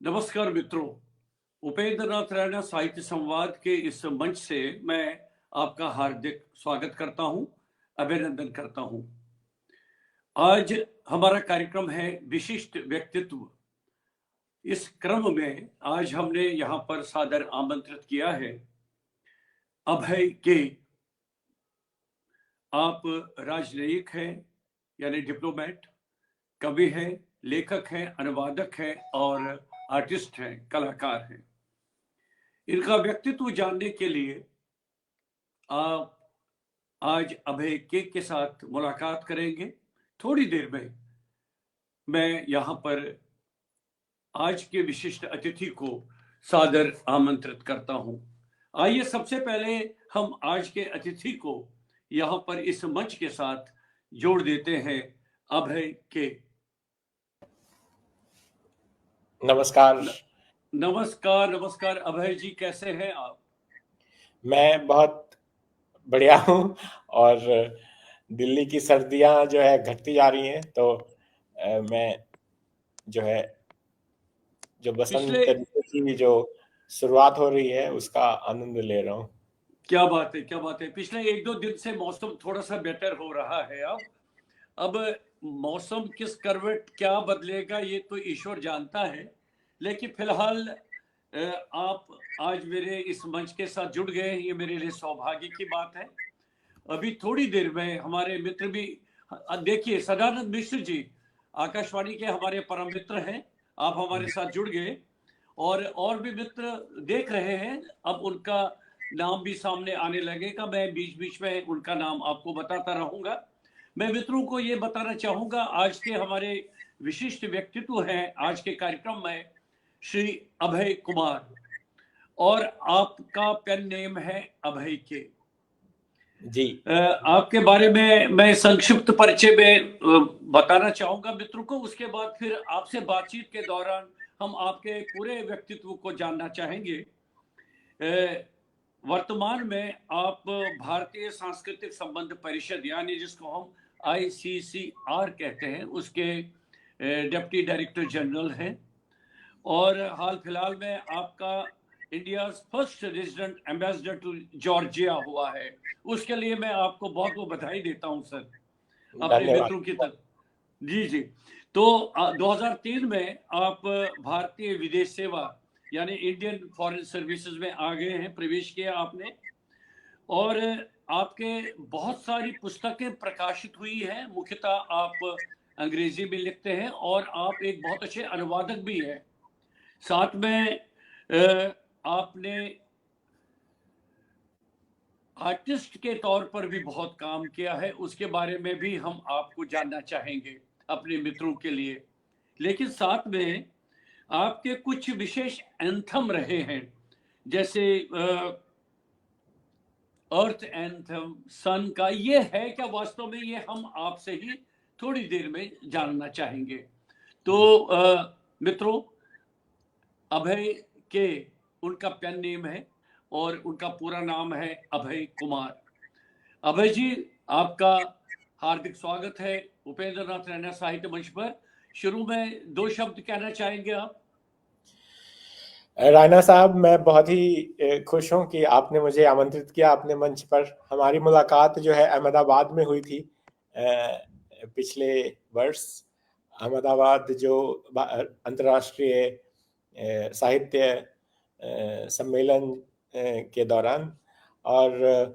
नमस्कार मित्रों। उपेंद्र नाथ रैना साहित्य संवाद के इस मंच से मैं आपका हार्दिक स्वागत करता हूं, अभिनंदन करता हूं। आज हमारा कार्यक्रम है विशिष्ट व्यक्तित्व। इस क्रम में आज हमने यहां पर सादर आमंत्रित किया है अभय के। आप राजनयिक हैं, यानी डिप्लोमेट, कवि हैं, लेखक हैं, अनुवादक हैं और आर्टिस्ट हैं, कलाकार हैं। इनका व्यक्तित्व जानने के लिए आप आज अभय के साथ मुलाकात करेंगे। थोड़ी देर में मैं यहाँ पर आज के विशिष्ट अतिथि को सादर आमंत्रित करता हूँ। आइए सबसे पहले हम आज के अतिथि को यहाँ पर इस मंच के साथ जोड़ देते हैं। अभय के। नमस्कार। नमस्कार नमस्कार अभय जी, कैसे हैं आप? मैं बहुत बढ़िया हूँ और दिल्ली की सर्दियाँ जो है घटती जा रही हैं, तो मैं जो है जो बसंत ऋतु की जो शुरुआत हो रही है उसका आनंद ले रहा हूँ। क्या बात है, क्या बात है। पिछले 1-2 दिन से मौसम थोड़ा सा बेटर हो रहा है। अब मौसम किस करवट क्या बदलेगा ये तो ईश्वर जानता है, लेकिन फिलहाल आप आज मेरे इस मंच के साथ जुड़ गए हैं, ये मेरे लिए सौभाग्य की बात है। अभी थोड़ी देर में हमारे मित्र भी देखिए, सदानंद मिश्र जी आकाशवाणी के हमारे परम मित्र हैं। आप हमारे साथ जुड़ गए और भी मित्र देख रहे हैं। अब उनका नाम भी सामने आने लगेगा। मैं बीच बीच में उनका नाम आपको बताता रहूंगा। मैं मित्रों को ये बताना चाहूंगा, आज के हमारे विशिष्ट व्यक्तित्व हैं आज के कार्यक्रम में श्री अभय कुमार, और आपका पेन नेम है अभय के जी। आपके बारे में मैं संक्षिप्त परिचय में बताना चाहूंगा मित्रों को। उसके बाद फिर आपसे बातचीत के दौरान हम आपके पूरे व्यक्तित्व को जानना चाहेंगे। वर्तमान में आप भारतीय सांस्कृतिक संबंध परिषद, यानी जिसको हम ICCR कहते हैं, उसके डिप्टी डायरेक्टर जनरल हैं। और हाल फिलहाल में आपका India first resident ambassador to Georgia हुआ है। उसके लिए मैं आपको बहुत बहुत बधाई देता हूं सर, अपने मित्रों की तरफ। जी जी। तो 2003 में आप भारतीय विदेश सेवा यानी इंडियन फॉरेन सर्विसेज में आ गए हैं, प्रवेश किया आपने। और आपके बहुत सारी पुस्तकें प्रकाशित हुई हैं। मुख्यतः आप अंग्रेजी में लिखते हैं और आप एक बहुत अच्छे अनुवादक भी हैं। साथ में आपने आर्टिस्ट के तौर पर भी बहुत काम किया है। उसके बारे में भी हम आपको जानना चाहेंगे अपने मित्रों के लिए। लेकिन साथ में आपके कुछ विशेष एंथम रहे हैं, जैसे अर्थ एंथम, सन का। ये है क्या वास्तव में? ये हम आपसे ही थोड़ी देर में जानना चाहेंगे। तो मित्रों, अभय के उनका पेन नेम है और उनका पूरा नाम है अभय कुमार। अभय जी, आपका हार्दिक स्वागत है उपेंद्र नाथ रैना साहित्य मंच पर। शुरू में 2 शब्द कहना चाहेंगे आप? रायना साहब, मैं बहुत ही खुश हूँ कि आपने मुझे आमंत्रित किया अपने मंच पर। हमारी मुलाकात जो है अहमदाबाद में हुई थी पिछले वर्ष। अहमदाबाद जो अंतर्राष्ट्रीय साहित्य सम्मेलन के दौरान। और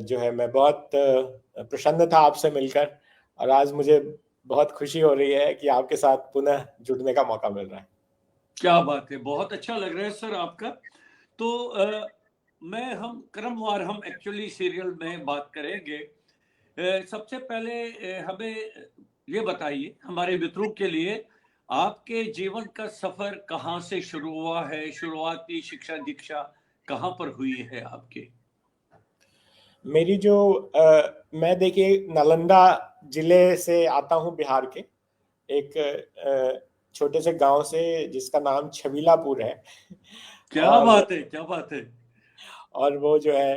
जो है मैं बहुत प्रसन्न था आपसे मिलकर, और आज मुझे बहुत खुशी हो रही है कि आपके साथ पुनः जुड़ने का मौका मिल रहा है। क्या बात है, बहुत अच्छा लग रहा है सर आपका। तो हम क्रमवार हम एक्चुअली सीरियल में बात करेंगे। सबसे पहले हमें ये बताइए हमारे मित्रों के लिए, आपके जीवन का सफर कहाँ से शुरू हुआ है? शुरुआती शिक्षा दीक्षा कहाँ पर हुई है आपकी? मेरी जो मैं देखिए नालंदा जिले से आता हूँ, बिहार के एक छोटे से गांव से जिसका नाम छबीलापुर है। क्या और बात है, क्या बात है। और वो जो है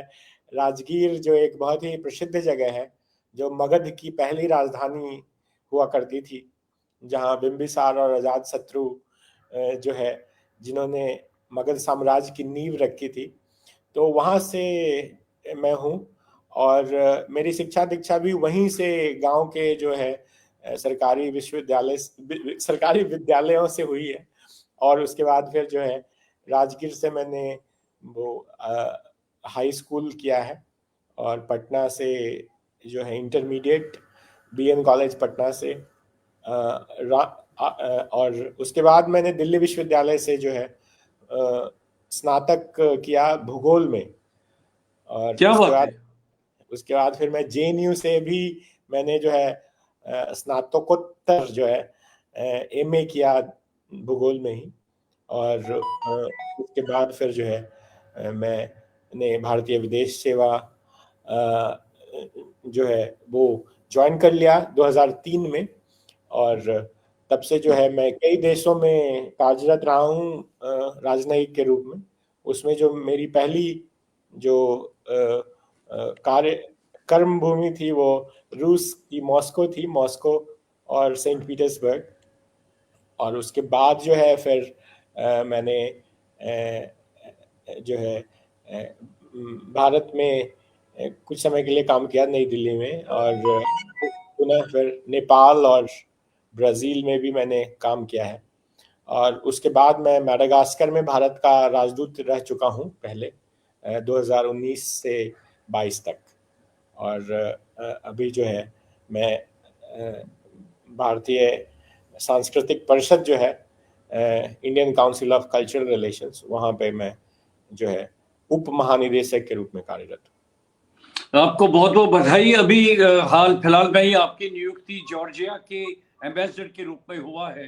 राजगीर, जो एक बहुत ही प्रसिद्ध जगह है, जो मगध की पहली राजधानी हुआ करती थी, जहाँ बिंबिसार और अजातशत्रु जो है जिन्होंने मगध साम्राज्य की नींव रखी थी। तो वहाँ से मैं हूँ और मेरी शिक्षा दीक्षा भी वहीं से गांव के जो है सरकारी विद्यालयों से हुई है। और उसके बाद फिर जो है राजगीर से मैंने वो हाई स्कूल किया है और पटना से जो है इंटरमीडिएट बीएन कॉलेज पटना से और उसके बाद मैंने दिल्ली विश्वविद्यालय से जो है स्नातक किया भूगोल में। और क्या बात है। उसके बाद फिर मैं जेएनयू से भी मैंने जो है स्नातकोत्तर जो है एमए किया भूगोल में ही। और उसके बाद फिर जो है मैंने भारतीय विदेश सेवा जो है वो ज्वाइन कर लिया 2003 में। और तब से जो है मैं कई देशों में कार्यरत रहा हूँ राजनयिक के रूप में। उसमें जो मेरी पहली जो कार्य कर्म भूमि थी वो रूस की मॉस्को थी, मॉस्को और सेंट पीटर्सबर्ग। और उसके बाद जो है फिर मैंने जो है भारत में कुछ समय के लिए काम किया नई दिल्ली में। और पुनः फिर नेपाल और ब्राज़ील में भी मैंने काम किया है। और उसके बाद मैं मैडागास्कर में भारत का राजदूत रह चुका हूँ पहले 2019 से 22 तक। और अभी जो है मैं भारतीय सांस्कृतिक परिषद जो है Indian council of cultural relations, वहाँ पे मैं जो है उप महानिदेशक के रूप में कार्यरत हूँ। आपको बहुत बहुत बधाई। अभी हाल फिलहाल में ही आपकी नियुक्ति जॉर्जिया के एम्बेसडर के रूप में हुआ है।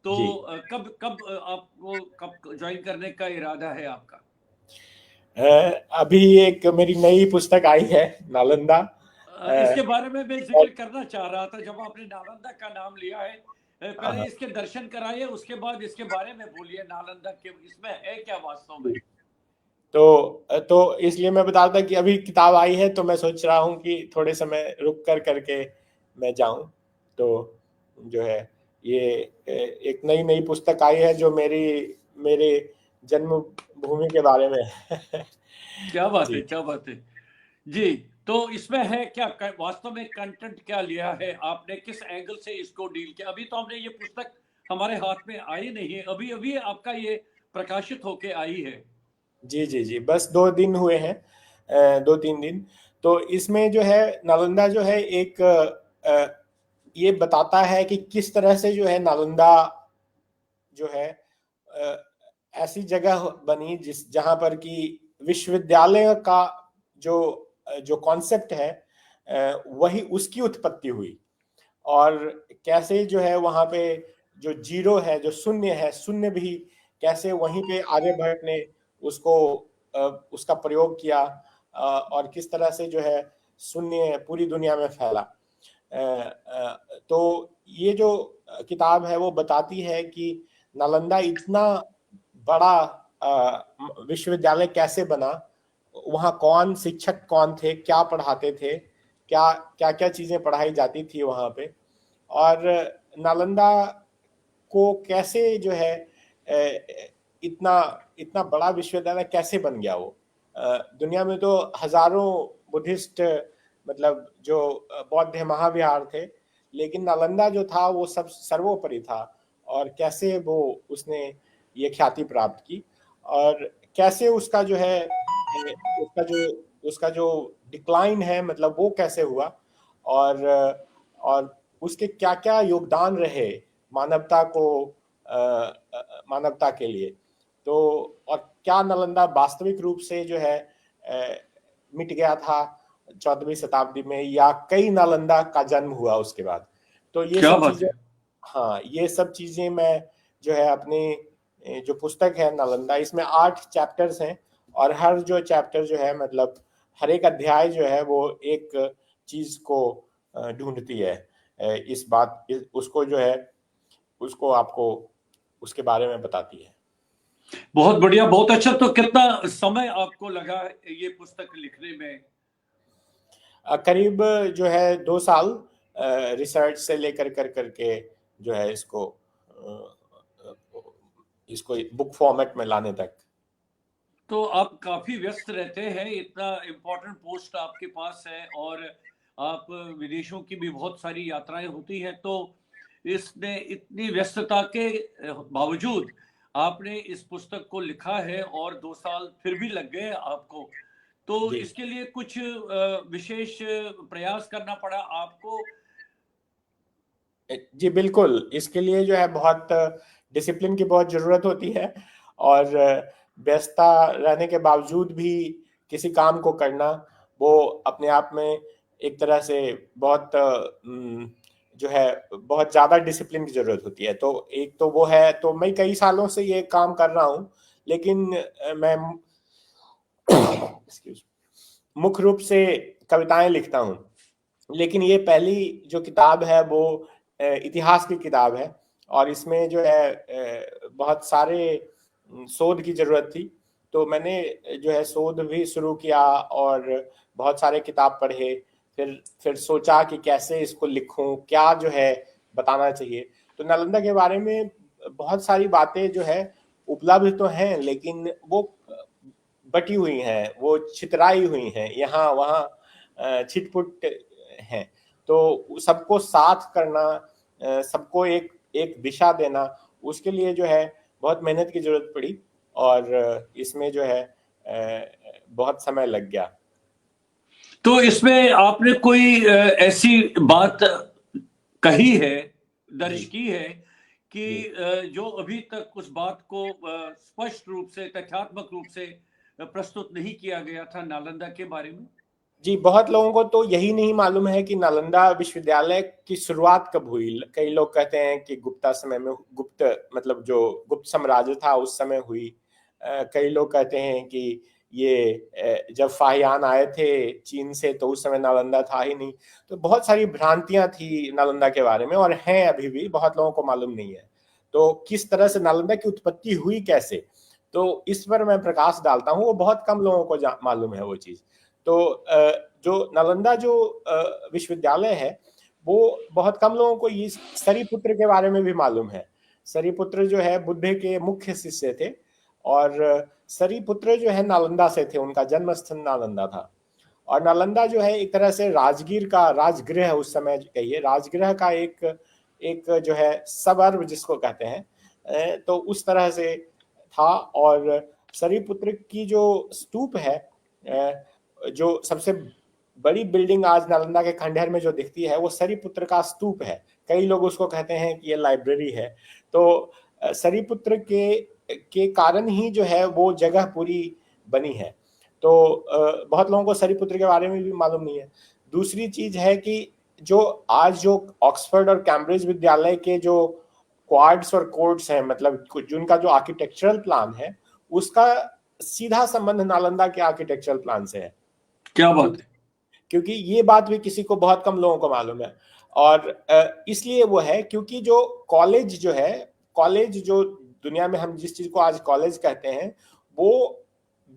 तो जी कब कब आपको कब ज्वाइन करने का इरादा है आपका? अभी एक मेरी नई पुस्तक आई है नालंदा। इसके बारे में मैं जिक्र करना चाह रहा था। जब आपने नालंदा का नाम लिया है, पहले इसके दर्शन कराइए, उसके बाद इसके बारे में बोलिए। नालंदा के इसमें है क्या वास्तव में? तो इसलिए मैं बता रहा था कि अभी किताब आई है तो मैं सोच रहा हूँ कि थोड़े समय रुक कर करके मैं जाऊं। तो जो है ये एक नई नई पुस्तक आई है जो मेरे जन्मभूमि के बारे में है। क्या बात है, जी क्या बात है। जी, तो इसमें है क्या वास्तव में कंटेंट क्या लिया है आपने, किस एंगल से इसको डील किया? अभी तो हमने ये पुस्तक हमारे हाथ में आई नहीं है, अभी अभी आपका ये प्रकाशित होके आई है। जी जी जी, बस 2 दिन हुए हैं, 2-3 दिन। तो इसमें जो है नालंदा जो है एक ये बताता है कि किस तरह से जो है नालंदा जो है ऐसी जगह बनी जहां पर कि विश्वविद्यालय का जो जो कॉन्सेप्ट है वही उसकी उत्पत्ति हुई। और कैसे जो है वहां पे जो जीरो है, जो शून्य है, शून्य भी कैसे वहीं पे आर्यभट्ट ने उसको उसका प्रयोग किया और किस तरह से जो है शून्य पूरी दुनिया में फैला। तो ये जो किताब है वो बताती है कि नालंदा इतना बड़ा विश्वविद्यालय कैसे बना, वहाँ कौन शिक्षक कौन थे, क्या पढ़ाते थे, क्या क्या क्या चीजें पढ़ाई जाती थी वहाँ पे। और नालंदा को कैसे जो है इतना इतना बड़ा विश्वविद्यालय कैसे बन गया वो। दुनिया में तो हजारों बुद्धिस्ट मतलब जो बौद्ध महाविहार थे, लेकिन नालंदा जो था वो सब सर्वोपरि था। और कैसे वो उसने ये ख्याति प्राप्त की और कैसे उसका जो है उसका जो डिक्लाइन है मतलब वो कैसे हुआ। और उसके क्या क्या योगदान रहे मानवता को मानवता के लिए। तो और क्या नालंदा वास्तविक रूप से जो है मिट गया था 14वीं शताब्दी में, या कई नालंदा का जन्म हुआ उसके बाद। तो ये क्या सब बात चीजें, है। हाँ ये सब चीजें मैं जो है अपनी जो पुस्तक है नालंदा, इसमें 8 चैप्टर्स हैं। और हर जो चैप्टर जो है मतलब हर एक अध्याय जो है वो एक चीज को ढूंढती है, उसको जो है उसको आपको उसके बारे में बताती है। बहुत बढ़िया, बहुत अच्छा। तो कितना समय आपको लगा ये पुस्तक लिखने में? करीब जो है 2 साल रिसर्च से लेकर करके जो है इसको इसको बुक फॉर्मेट में लाने तक। तो आप काफी व्यस्त रहते हैं, इतना इम्पोर्टेंट पोस्ट आपके पास है और आप विदेशों की भी बहुत सारी यात्राएं होती हैं, तो इसने इतनी व्यस्तता के बावजूद आपने इस पुस्तक को लिखा है और 2 साल फिर भी लग गए आपको। तो जी इसके लिए कुछ विशेष प्रयास करना पड़ा आपको? जी बिल्कुल, इसके लिए जो है बहुत डिसिप्लिन की बहुत ज़रूरत होती है, और व्यस्तता रहने के बावजूद भी किसी काम को करना, वो अपने आप में एक तरह से बहुत जो है बहुत ज़्यादा डिसिप्लिन की ज़रूरत होती है। तो एक तो वो है, तो मैं कई सालों से ये काम कर रहा हूँ, लेकिन मैं एक्सक्यूज मुख्य रूप से कविताएं लिखता हूँ। लेकिन ये पहली जो किताब है वो इतिहास की किताब है, और इसमें जो है बहुत सारे शोध की जरूरत थी। तो मैंने जो है शोध भी शुरू किया और बहुत सारे किताब पढ़े, फिर सोचा कि कैसे इसको लिखूं, क्या जो है बताना चाहिए। तो नालंदा के बारे में बहुत सारी बातें जो है उपलब्ध तो हैं, लेकिन वो बटी हुई हैं, वो छितराई हुई हैं, यहाँ वहाँ छिटपुट हैं। तो सबको साथ करना, सबको एक एक दिशा देना, उसके लिए जो है बहुत मेहनत की जरूरत पड़ी, और इसमें जो है बहुत समय लग गया। तो इसमें आपने कोई ऐसी बात कही है, दर्ज जी की है कि जी जो अभी तक उस बात को स्पष्ट रूप से, तथ्यात्मक रूप से प्रस्तुत नहीं किया गया था नालंदा के बारे में? जी, बहुत लोगों को तो यही नहीं मालूम है कि नालंदा विश्वविद्यालय की शुरुआत कब हुई। कई लोग कहते हैं कि गुप्ता समय में, गुप्त मतलब जो गुप्त साम्राज्य था उस समय हुई। कई लोग कहते हैं कि ये जब फाहियान आए थे चीन से तो उस समय नालंदा था ही नहीं। तो बहुत सारी भ्रांतियां थी नालंदा के बारे में, और हैं अभी भी, बहुत लोगों को मालूम नहीं है। तो किस तरह से नालंदा की उत्पत्ति हुई कैसे, तो इस पर मैं प्रकाश डालता हूँ। वो बहुत कम लोगों को मालूम है वो चीज़। तो जो नालंदा जो विश्वविद्यालय है, वो बहुत कम लोगों को ये सरीपुत्र के बारे में भी मालूम है। सरीपुत्र जो है बुद्ध के मुख्य शिष्य थे, और सरीपुत्र जो है नालंदा से थे, उनका जन्म स्थल नालंदा था। और नालंदा जो है एक तरह से राजगीर का राजगृह, उस समय कहिए राजगृह का एक एक जो है सबअर्ब जिसको कहते हैं, तो उस तरह से था। और सरीपुत्र की जो स्तूप है, जो सबसे बड़ी बिल्डिंग आज नालंदा के खंडहर में जो दिखती है, वो सरीपुत्र का स्तूप है। कई लोग उसको कहते हैं कि ये लाइब्रेरी है। तो सरीपुत्र के कारण ही जो है वो जगह पूरी बनी है। तो बहुत लोगों को सरीपुत्र के बारे में भी मालूम नहीं है। दूसरी चीज है कि जो आज जो ऑक्सफोर्ड और कैम्ब्रिज विद्यालय के जो क्वाड्स और कोर्ट्स हैं, मतलब जिनका जो आर्किटेक्चरल प्लान है, उसका सीधा संबंध नालंदा के आर्किटेक्चरल प्लान से है। क्या बात क्योंकि है? क्योंकि ये बात भी किसी को, बहुत कम लोगों को मालूम है। और इसलिए वो है क्योंकि जो कॉलेज जो है, कॉलेज जो दुनिया में हम जिस चीज को आज कॉलेज कहते हैं, वो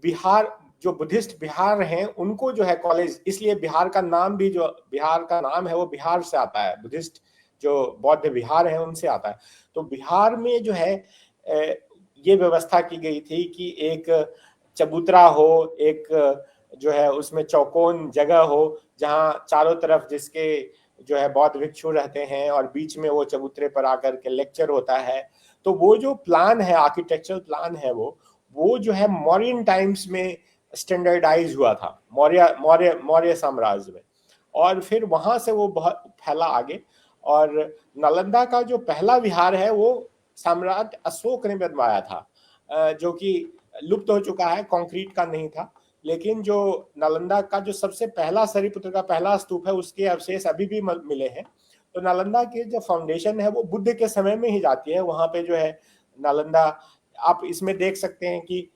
बिहार, जो बुद्धिस्ट बिहार हैं उनको जो है कॉलेज, इसलिए बिहार का नाम भी, जो बिहार का नाम है वो बिहार से आता है, बुद्धिस्ट जो बौद्ध बिहार है उनसे आता है। तो बिहार में जो है ये व्यवस्था की गई थी कि एक चबूतरा हो, एक जो है उसमें चौकोन जगह हो, जहाँ चारों तरफ जिसके जो है बौद्ध भिक्षु रहते हैं, और बीच में वो चबूतरे पर आकर के लेक्चर होता है। तो वो जो प्लान है, आर्किटेक्चरल प्लान है, वो जो है मौर्यन टाइम्स में स्टैंडर्डाइज हुआ था, मौर्य मौर्य मौर्य साम्राज्य में। और फिर वहां से वो बहुत फैला आगे। और नालंदा का जो पहला विहार है वो सम्राट अशोक ने बनवाया था, जो कि लुप्त हो चुका है, कंक्रीट का नहीं था। लेकिन जो नालंदा का जो सबसे पहला सरीपुत्र का पहला स्तूप है, उसके अवशेष अभी भी मिले हैं। तो नालंदा की जो फाउंडेशन है वो बुद्ध के समय में ही जाती है। वहां पे जो है नालंदा, आप इसमें देख सकते हैं कि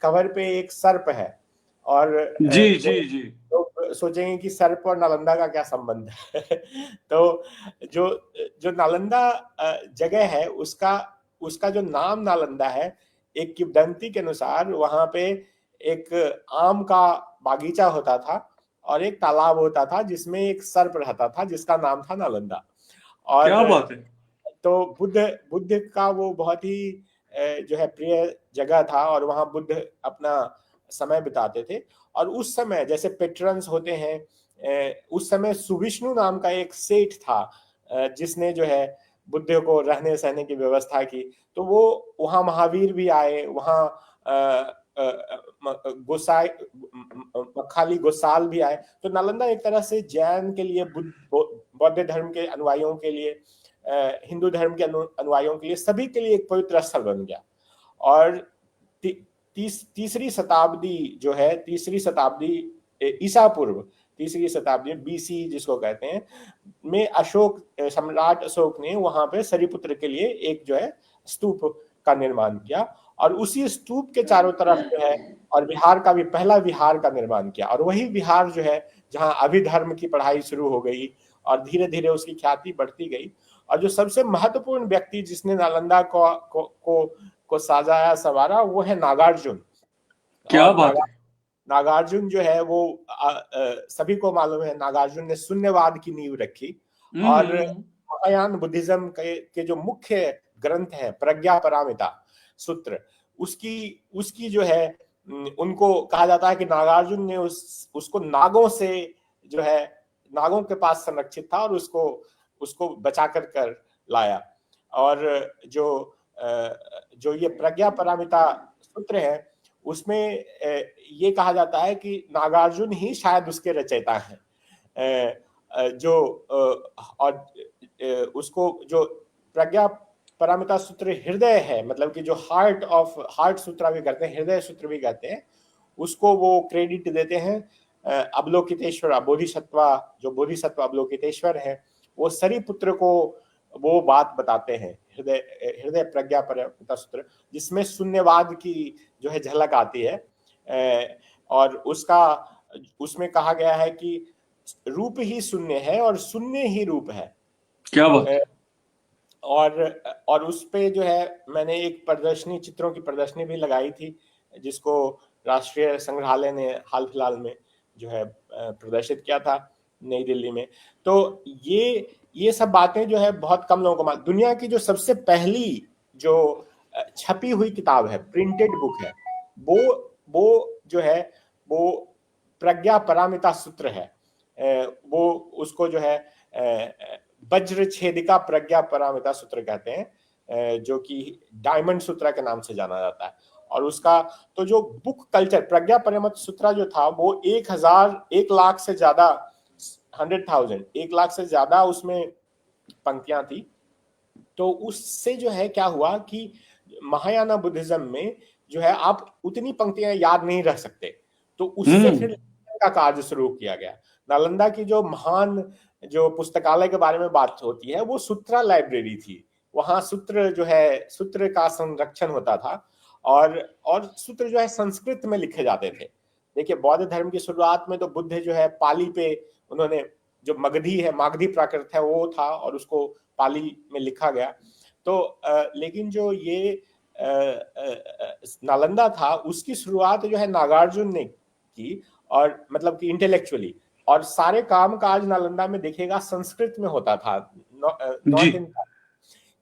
कवर पे एक सर्प है, और जी जी लोग जी। लोग सोचेंगे कि सर्प और नालंदा का क्या संबंध है। तो जो जो नालंदा जगह है, उसका उसका जो नाम नालंदा है, एक किंवदंती के अनुसार वहां पे एक आम का बागीचा होता था, और एक तालाब होता था जिसमें एक सर्प रहता था जिसका नाम था नालंदा। और क्या बात है? तो बुद्ध बुद्ध का वो बहुत ही जो है प्रिय जगह था और वहां बुद्ध अपना समय बिताते थे। और उस समय जैसे पेट्रन्स होते हैं, उस समय सुविष्णु नाम का एक सेठ था जिसने जो है बुद्ध को रहने सहने की व्यवस्था की। तो वो वहाँ महावीर भी आए, वहाँ गोसाई मखाली गोसाल भी आए। तो नालंदा एक तरह से जैन के लिए, बौद्ध धर्म के अनुयायियों के लिए, हिंदू धर्म के अनुयायियों के लिए, सभी के लिए एक पवित्र स्थल बन गया। और तीसरी शताब्दी जो है, तीसरी शताब्दी ईसा पूर्व, तीसरी शताब्दी बीसी जिसको कहते हैं, में अशोक, सम्राट अशोक ने वहां पे सरिपुत्र के लिए एक जो है स्तूप का निर्माण किया। और उसी स्तूप के चारों तरफ जो है, और विहार का भी, पहला विहार का निर्माण किया। और वही विहार जो है जहां अभिधर्म की पढ़ाई शुरू हो गई और धीरे धीरे उसकी ख्याति बढ़ती गई। और जो सबसे महत्वपूर्ण व्यक्ति जिसने नालंदा को साजाया संवारा, वो है नागार्जुन। क्या और बात है। नागार्जुन जो है वो सभी को मालूम है, नागार्जुन ने शून्यवाद की नींव रखी। और महायान बुद्धिज्म के जो मुख्य ग्रंथ है प्रज्ञा पारमिता सूत्र, उसकी जो है, उनको कहा जाता है कि नागार्जुन ने उसको नागों से जो है, नागों के पास संरक्षित था और उसको बचा कर लाया। और जो ये प्रज्ञा पारमिता सूत्र है, उसमें ये कहा जाता है कि नागार्जुन ही शायद उसके रचयिता हैं। जो और उसको जो प्रज्ञा पारमिता सूत्र हृदय है, मतलब कि जो हार्ट सूत्र भी कहते हैं, हृदय सूत्र भी कहते हैं, उसको वो क्रेडिट देते हैं अवलोकितेश्वर बोधिसत्वा, जो बोधिसत्व अवलोकितेश्वर है, वो सरिपुत्र को वो बात बताते हैं, हृदय प्रज्ञा पारमिता सूत्र, जिसमें शून्यवाद की जो है झलक आती है। और उसमें कहा गया है कि रूप ही शून्य है और शून्य ही रूप है। क्या बात। और उस पे जो है मैंने एक प्रदर्शनी, चित्रों की प्रदर्शनी भी लगाई थी, जिसको राष्ट्रीय संग्रहालय ने हाल फिलहाल में जो है प्रदर्शित किया था नई दिल्ली में। तो ये सब बातें जो है बहुत कम लोगों को दुनिया की जो सबसे पहली जो छपी हुई किताब है, प्रिंटेड बुक है, वो जो है वो प्रज्ञा पारमिता सूत्र है। वो उसको जो है वज्र छेदिका प्रज्ञा पारमिता सूत्र कहते हैं, जो कि डायमंड सूत्र के नाम से जाना जाता है। और उसका तो जो बुक कल्चर, प्रज्ञा पारमिता सूत्र जो था वो 1 लाख से ज्यादा, 1 लाख से ज्यादा उसमें पंक्तियां थी। तो उससे जो है क्या हुआ कि महायाना बुद्धिज्म में जो है आप उतनी पंक्तियां याद नहीं रख सकते, तो उससे फिर का कार्य शुरू किया गया। नालंदा की जो महान जो पुस्तकालय के बारे में बात होती है, वो सूत्रा लाइब्रेरी थी। वहां सूत्र जो है, सूत्र का संरक्षण होता था। और सूत्र जो है संस्कृत में लिखे जाते थे। देखिए, बौद्ध धर्म की शुरुआत में तो बुद्ध जो है पाली पे, उन्होंने जो मगधी है, मागधी प्राकृत है, वो था और उसको पाली में लिखा गया। तो लेकिन जो ये नालंदा था, उसकी शुरुआत जो है नागार्जुन ने की, और मतलब कि इंटेलेक्चुअली, और सारे काम काज नालंदा में देखिएगा संस्कृत में होता था, नॉर्थ इंडिया।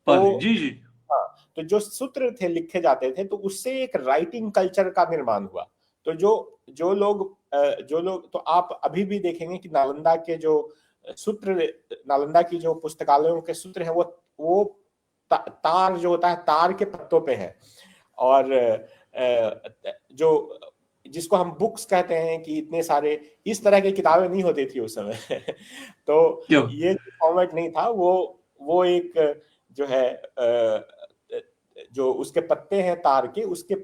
तो जी जी। हाँ, तो जो सूत्र थे लिखे जाते थे, तो उससे एक राइटिंग कल्चर का निर्माण हुआ। तो जो लोग तो आप अभी भी देखेंगे कि नालंदा के जो सूत्र, नालंदा की जो पुस्तकालयों के सूत्र है, वो तार जो होता है, तार के पत्तों पे है। और जो जिसको हम बुक्स कहते हैं, कि इतने सारे इस तरह की किताबें नहीं होती थी उस समय तो ये फॉर्मेट नहीं था। वो एक जो है जो उसके पत्ते हैं तार के, उसके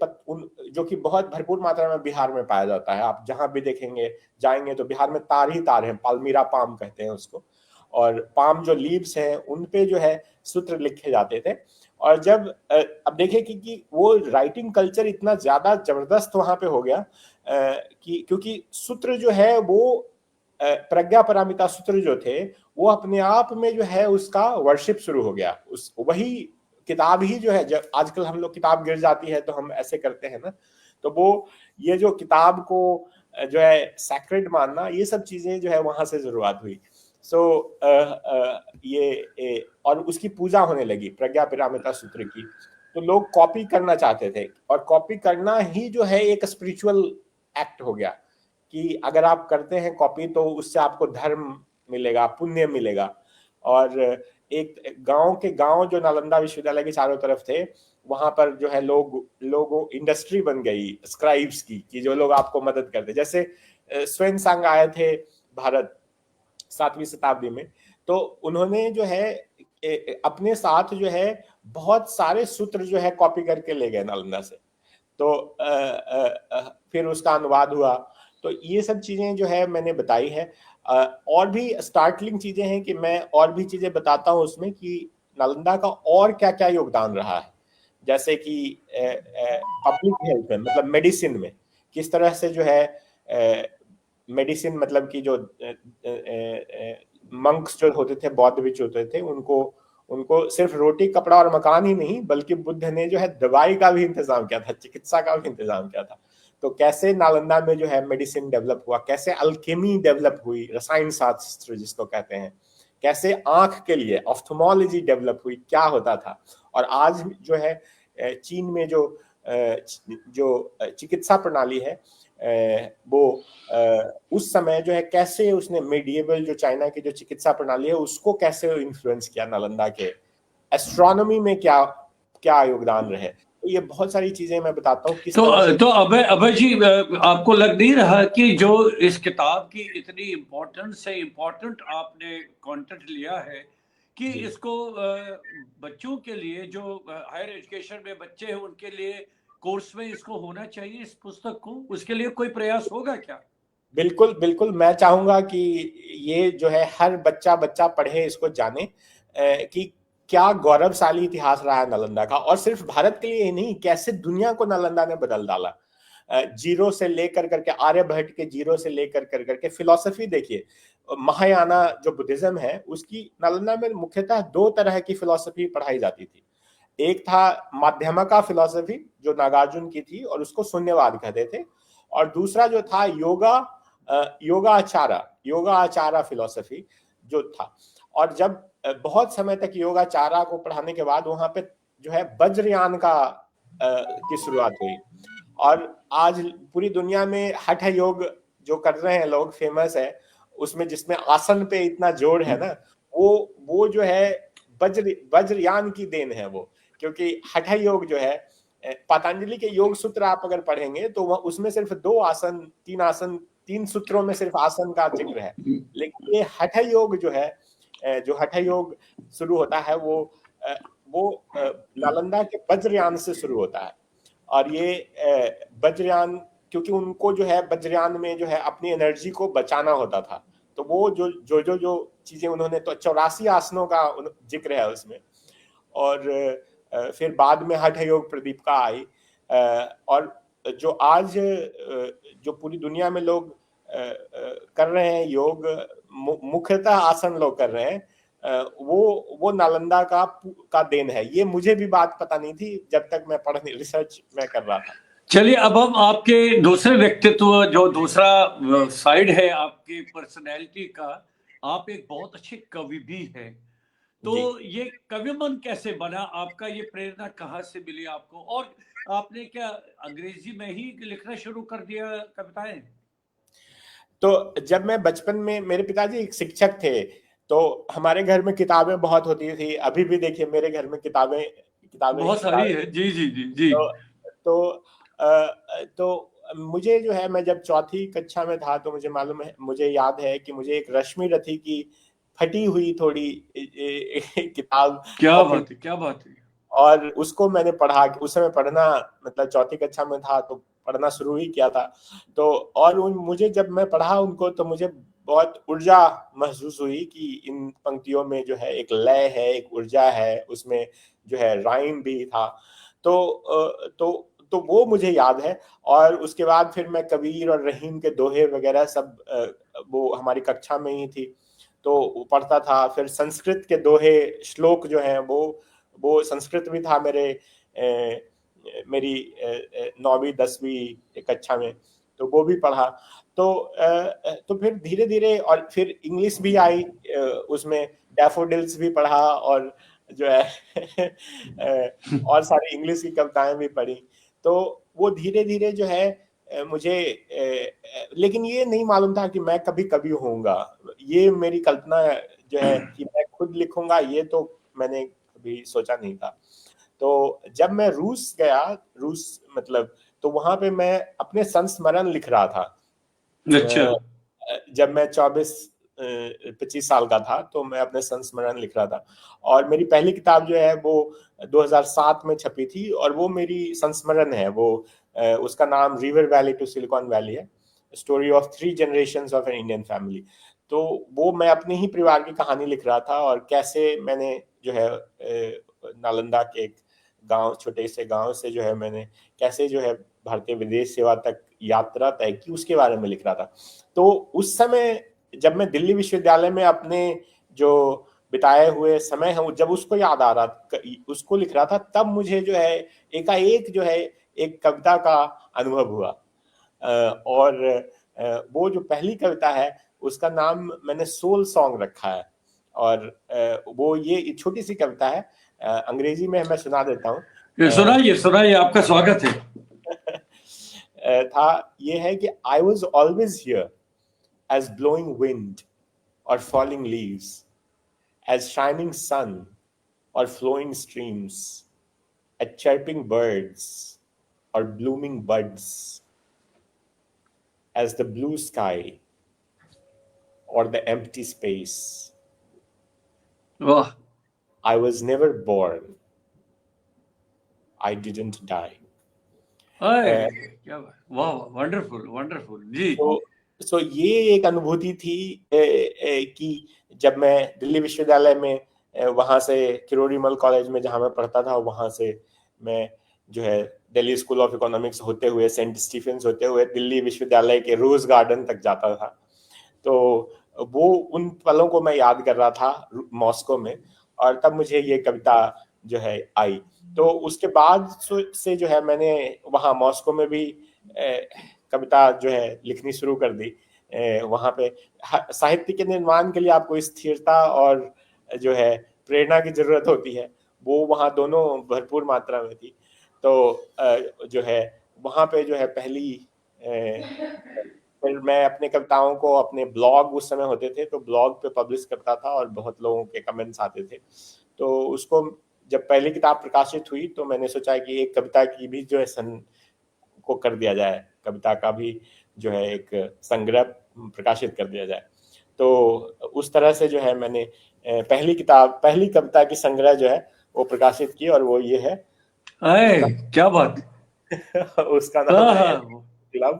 जो कि बहुत भरपूर मात्रा में बिहार में पाया जाता है। आप जहां भी देखेंगे, जाएंगे तो बिहार में तार ही तार है, पालमीरा पाम कहते हैं उसको। और पाम जो लीव्स हैं, उन पे जो है सूत्र लिखे जाते थे। और जब अब देखिए कि वो राइटिंग कल्चर इतना ज्यादा जबरदस्त वहां पे हो गया कि क्योंकि सूत्र जो है वो प्रज्ञा पारमिता सूत्र जो थे, वो अपने आप में जो है उसका वर्शिप शुरू हो गया। वही किताब ही जो है, जब आजकल हम लोग किताब गिर जाती है तो हम ऐसे करते हैं ना, तो वो ये जो किताब को जो है सैक्रेड मानना, ये सब चीजें जो है वहां से शुरुआत हुई। ये और उसकी पूजा होने लगी प्रज्ञा पारमिता सूत्र की। तो लोग कॉपी करना चाहते थे, और कॉपी करना ही जो है एक स्पिरिचुअल एक्ट हो गया कि अगर आप करते हैं कॉपी तो उससे आपको धर्म मिलेगा, पुण्य मिलेगा। और एक गांव के गांव जो नालंदा विश्वविद्यालय के चारों तरफ थे, वहां पर जो है लोगों इंडस्ट्री बन गई स्क्राइब्स की, कि जो लोग आपको मदद करते, जैसे स्वयं आए थे भारत 7वीं शताब्दी में, तो उन्होंने जो है अपने साथ जो है बहुत सारे सूत्र जो है कॉपी करके ले गए नालंदा से। तो फिर उसका अनुवाद हुआ। तो ये सब चीजें जो है मैंने बताई है। और भी स्टार्टलिंग चीजें हैं कि मैं और भी चीजें बताता हूँ उसमें कि नालंदा का और क्या क्या योगदान रहा है, जैसे कि पब्लिक हेल्थ में, मतलब मेडिसिन में किस तरह से जो है मेडिसिन, मतलब कि जो मंक्स जो होते थे, बौद्ध भिक्षु होते थे, उनको उनको सिर्फ रोटी कपड़ा और मकान ही नहीं, बल्कि बुद्ध ने जो है दवाई का भी इंतजाम किया था, चिकित्सा का भी इंतजाम किया था। तो कैसे नालंदा में जो है मेडिसिन डेवलप हुआ, कैसे अल्केमी डेवलप हुई, रसायन शास्त्र जिसको कहते हैं, कैसे आंख के लिए ऑफ्थेल्मोलॉजी डेवलप हुई, क्या होता था। और आज जो है चीन में जो चिकित्सा प्रणाली है, वो उस समय जो है कैसे उसने मेडिएवल जो चाइना की जो चिकित्सा प्रणाली है उसको कैसे इन्फ्लुएंस किया, नालंदा के एस्ट्रोनॉमी में क्या क्या योगदान रहे। तो ये बहुत सारी चीजें मैं बताता हूँ किस तरह से। तो अभय अभय जी, आपको लग नहीं रहा कि जो इस किताब की इतनी इम्पोर्टेंट आपने कंटेंट लिया है कि जी इसको बच्चों के लिए, जो हायर एजुकेशन में बच्चे हैं, उनके लिए कोर्स में इसको होना चाहिए, इस पुस्तक को, उसके लिए कोई प्रयास होगा क्या? बिल्कुल बिल्कुल, मैं चाहूंगा कि ये जो है हर बच्चा बच्चा पढ़े, इसको जाने कि क्या गौरवशाली इतिहास रहा है नालंदा का। और सिर्फ भारत के लिए ही नहीं, कैसे दुनिया को नालंदा ने बदल डाला। जीरो से लेकर करके, आर्यभट्ट के जीरो से लेकर कर करके फिलॉसफी देखिए, महायाना जो बुद्धिज्म है उसकी नालंदा में मुख्यतः दो तरह की फिलॉसफी पढ़ाई जाती थी। एक था माध्यमका फिलॉसफी जो नागार्जुन की थी, और उसको शून्यवाद कहते थे। और दूसरा जो था योगा आचारा फिलॉसफी जो था। और जब बहुत समय तक योगाचारा को पढ़ाने के बाद वहां पे जो है वज्रयान की शुरुआत हुई। और आज पूरी दुनिया में हठ योग जो कर रहे हैं लोग, फेमस है उसमें, जिसमें आसन पे इतना जोर है ना, वो जो है वज्रयान की देन है वो। क्योंकि हठ योग जो है, पतंजलि के योग सूत्र आप अगर पढ़ेंगे तो वह उसमें सिर्फ तीन आसन, तीन सूत्रों में सिर्फ आसन का जिक्र है। लेकिन ये हठ योग जो है, जो हठ योग शुरू होता है वो नालंदा के वज्रयान से शुरू होता है। और ये वज्रयान, क्योंकि उनको जो है वज्रयान में जो है अपनी एनर्जी को बचाना होता था, तो वो जो चीजें उन्होंने, तो 84 आसनों का जिक्र है उसमें। और फिर बाद में हठ योग प्रदीपिका आई। और जो आज जो पूरी दुनिया में लोग कर रहे हैं योग, मुख्यतः आसन लोग कर रहे हैं, वो नालंदा का देन है। ये मुझे भी बात पता नहीं थी जब तक मैं रिसर्च में कर रहा था। चलिए, अब हम आपके दूसरे व्यक्तित्व, जो दूसरा साइड है आपकी पर्सनैलिटी का, आप एक बहुत अच्छे कवि भी हैं। तो जी ये कवि मन कैसे बना आपका? ये प्रेरणा कहाँ से मिली आपको? और आपने क्या अंग्रेजी में ही लिखना शुरू कर दिया कविताएं? तो जब मैं बचपन में, मेरे पिताजी एक शिक्षक थे, तो हमारे घर में किताबें बहुत होती थी। अभी भी देखिए मेरे घर में किताबें किताबें बहुत सारी किताबें। है, जी जी जी जी। तो तो मुझे जो है, मैं जब चौथी कक्षा में था तो मुझे मालूम है, मुझे याद है कि मुझे एक रश्मि रथी की फटी हुई थोड़ी किताब क्या कॉपी, बात है, क्या बात है। और उसको मैंने पढ़ा। उस समय पढ़ना, मतलब चौथी कक्षा में था तो पढ़ना शुरू ही किया था। तो और मुझे जब मैं पढ़ा उनको तो मुझे बहुत ऊर्जा महसूस हुई कि इन पंक्तियों में जो है एक लय है, एक ऊर्जा है, उसमें जो है राइम भी था। तो वो मुझे याद है। और उसके बाद फिर मैं कबीर और रहीम के दोहे वगैरह सब, वो हमारी कक्षा में ही थी तो पढ़ता था। फिर संस्कृत के दोहे श्लोक जो हैं वो संस्कृत भी था मेरी 9वीं 10वीं कक्षा में, तो वो भी पढ़ा। तो फिर धीरे धीरे, और फिर इंग्लिश भी आई उसमें, डैफोडिल्स भी पढ़ा। और जो है और सारी इंग्लिश की कविताएं भी पढ़ी। तो वो धीरे धीरे जो है मुझे लेकिन ये नहीं मालूम था कि मैं कभी कभी होऊंगा। ये मेरी कल्पना जो है कि मैं खुद लिखूंगा, ये तो मैंने कभी सोचा नहीं था। तो जब मैं रूस गया, रूस मतलब, तो वहां पे मैं अपने संस्मरण लिख रहा था। अच्छा। जब मैं 25 साल का था तो मैं अपने संस्मरण लिख रहा था, और मेरी पहली किताब जो है वो 2007 में छपी थी, और वो मेरी संस्मरण है। वो उसका नाम river valley to silicon valley है, story of 3 generations of an Indian family. तो वो मैं अपने ही परिवार की कहानी लिख रहा था, और कैसे मैंने जो है नालंदा के एक गांव, छोटे से गांव से जो है मैंने कैसे जो है भारतीय विदेश सेवा तक यात्रा तय की, उसके बारे में लिख रहा था। तो उस समय जब मैं दिल्ली विश्वविद्यालय में अपने जो बिताए हुए समय है, जब उसको याद आ रहा, उसको लिख रहा था, तब मुझे जो है एकाएक जो है एक कविता का अनुभव हुआ। और वो जो पहली कविता है उसका नाम मैंने सोल सॉन्ग रखा है, और वो ये छोटी सी कविता है, अंग्रेजी में मैं सुना देता हूँ। सुनाइए सुनाइए, आपका स्वागत है। था ये है कि I was always here as blowing wind और falling leaves, as shining sun और flowing streams, as chirping birds और blooming buds, as the blue sky or the empty space. वाह I was never born. I didn't die. क्या वाह, wonderful wonderful जी। सो ये एक अनुभूति थी कि जब मैं दिल्ली विश्वविद्यालय में वहां से किरोड़ीमल कॉलेज में जहां मैं पढ़ता था, वहां से मैं जो है दिल्ली स्कूल ऑफ इकोनॉमिक्स होते हुए, सेंट स्टीफेंस होते हुए दिल्ली विश्वविद्यालय के रोज गार्डन तक जाता था। तो वो उन पलों को मैं याद कर रहा था मॉस्को में, और तब मुझे ये कविता जो है आई। तो उसके बाद से जो है मैंने वहाँ मॉस्को में भी कविता जो है लिखनी शुरू कर दी। वहाँ पे साहित्य के निर्माण के लिए आपको स्थिरता और जो है प्रेरणा की जरूरत होती है, वो वहाँ दोनों भरपूर मात्रा में थी। तो जो है वहाँ पे जो है पहली फिर मैं अपने कविताओं को अपने ब्लॉग, उस समय होते थे तो ब्लॉग पे पब्लिश करता था, और बहुत लोगों के कमेंट्स आते थे। तो उसको जब पहली किताब प्रकाशित हुई तो मैंने सोचा कि एक कविता की भी जो है को कर दिया जाए, कविता का भी जो है एक संग्रह प्रकाशित कर दिया जाए। तो उस तरह से जो है मैंने पहली कविता की संग्रह जो है वो प्रकाशित की, और वो ये है। क्या बात। उसका नाम है love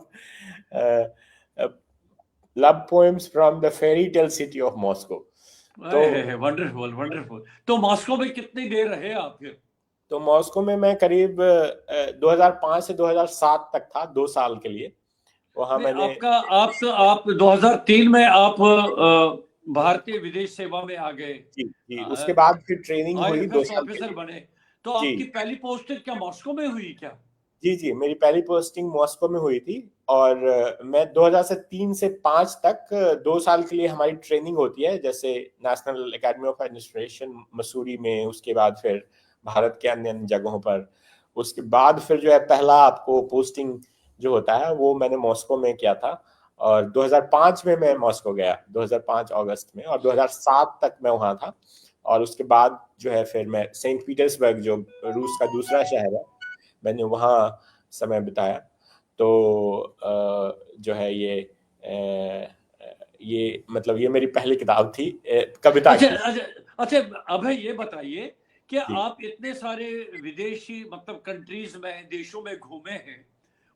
love poems from the fairy tale city of Moscow. तो वंडरफुल वंडरफुल। तो मॉस्को में कितनी देर रहे आप फिर? तो मॉस्को में मैं करीब 2005 से 2007 तक था, 2 साल के लिए वहां मैंने। आप 2003 में आप भारतीय विदेश सेवा में आ गए। जी, उसके बाद फिर ट्रेनिंग हुई 2 साल के ऑफिसर लिए। बने। तो आपकी पहली पोस्टिंग क्या मॉस्को में हुई क्या? जी, मेरी पहली पोस्टिंग मॉस्को में हुई थी, और मैं 2003 से 5 तक 2 साल के लिए हमारी ट्रेनिंग होती है, जैसे national academy of administration Mussoorie में, उसके बाद फिर भारत के अन्य जगहों पर, उसके बाद फिर जो है पहला आपको पोस्टिंग जो होता है वो मैंने मॉस्को में किया था। और 2005 में मैं मॉस्को गया, 2005 अगस्त में, और 2007 तक मैं वहाँ था। और उसके बाद जो है फिर मैं सेंट पीटर्सबर्ग, जो रूस का दूसरा शहर है, मैंने वहाँ समय बिताया। तो जो है ये मतलब ये मेरी पहली किताब थी कविता की। अच्छा अभय, ये बताइए कि आप इतने सारे विदेशी मतलब कंट्रीज में, देशों में घूमे हैं,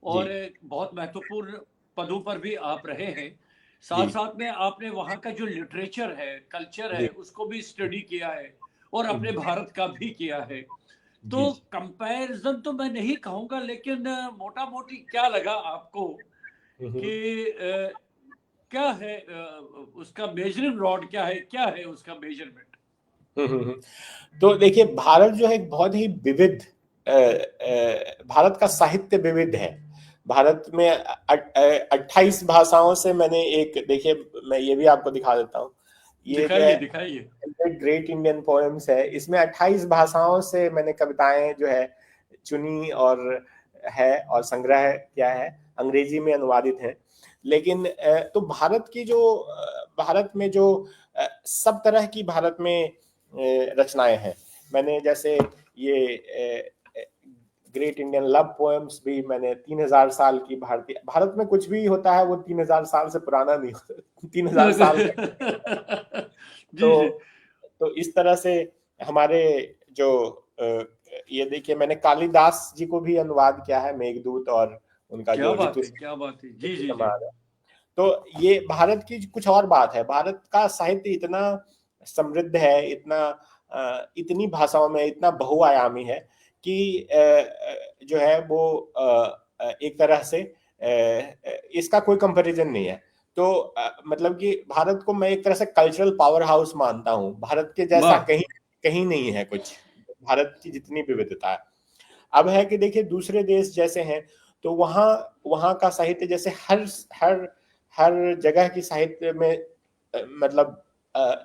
और बहुत महत्वपूर्ण पदों पर भी आप रहे हैं, साथ साथ में आपने वहाँ का जो लिटरेचर है, कल्चर है, उसको भी स्टडी किया है, और अपने भारत का भी किया है। तो कंपैरिजन तो मैं नहीं कहूंगा, लेकिन मोटा मोटी क्या लगा आपको कि क्या है उसका मेजरिंग रॉड, क्या है उसका मेजरमेंट? तो देखिए, भारत जो है एक बहुत ही विविध, भारत का साहित्य विविध है। भारत में 28 भाषाओं से मैंने एक, देखिए मैं ये भी आपको दिखा देता हूँ, ये जो दिखाइए है दिखाइए। ग्रेट इंडियन पोएम्स है, इसमें 28 भाषाओं से मैंने कविताएं जो है चुनी और है, और संग्रह किया है, अंग्रेजी में अनुवादित है। लेकिन तो भारत की जो भारत में जो सब तरह की भारत में रचनाएं हैं, मैंने जैसे ये ग्रेट इंडियन लव पोएम्स भी मैंने 3000 साल की भारतीय, भारत में कुछ भी होता है वो 3000 साल से पुराना नहीं होता, 3000 साल जी जी। तो इस तरह से हमारे जो ये देखिए, मैंने कालिदास जी को भी अनुवाद किया है, मेघदूत और उनका क्या जो बात ऋतु है, क्या बात है। जी जी जी। संहार है। तो ये भारत की कुछ और बात है, भारत का साहित्य इतना समृद्ध है, इतना इतनी भाषाओं में इतना बहुआयामी है कि जो है वो एक तरह से इसका कोई कंपैरिजन नहीं है। तो मतलब कि भारत को मैं एक तरह से कल्चरल पावर हाउस मानता हूँ, भारत के जैसा वाह। कहीं कहीं नहीं है कुछ, भारत की जितनी विविधता है। अब है कि देखिए दूसरे देश जैसे हैं, तो वहाँ वहाँ का साहित्य जैसे हर हर हर जगह की साहित्य में मतलब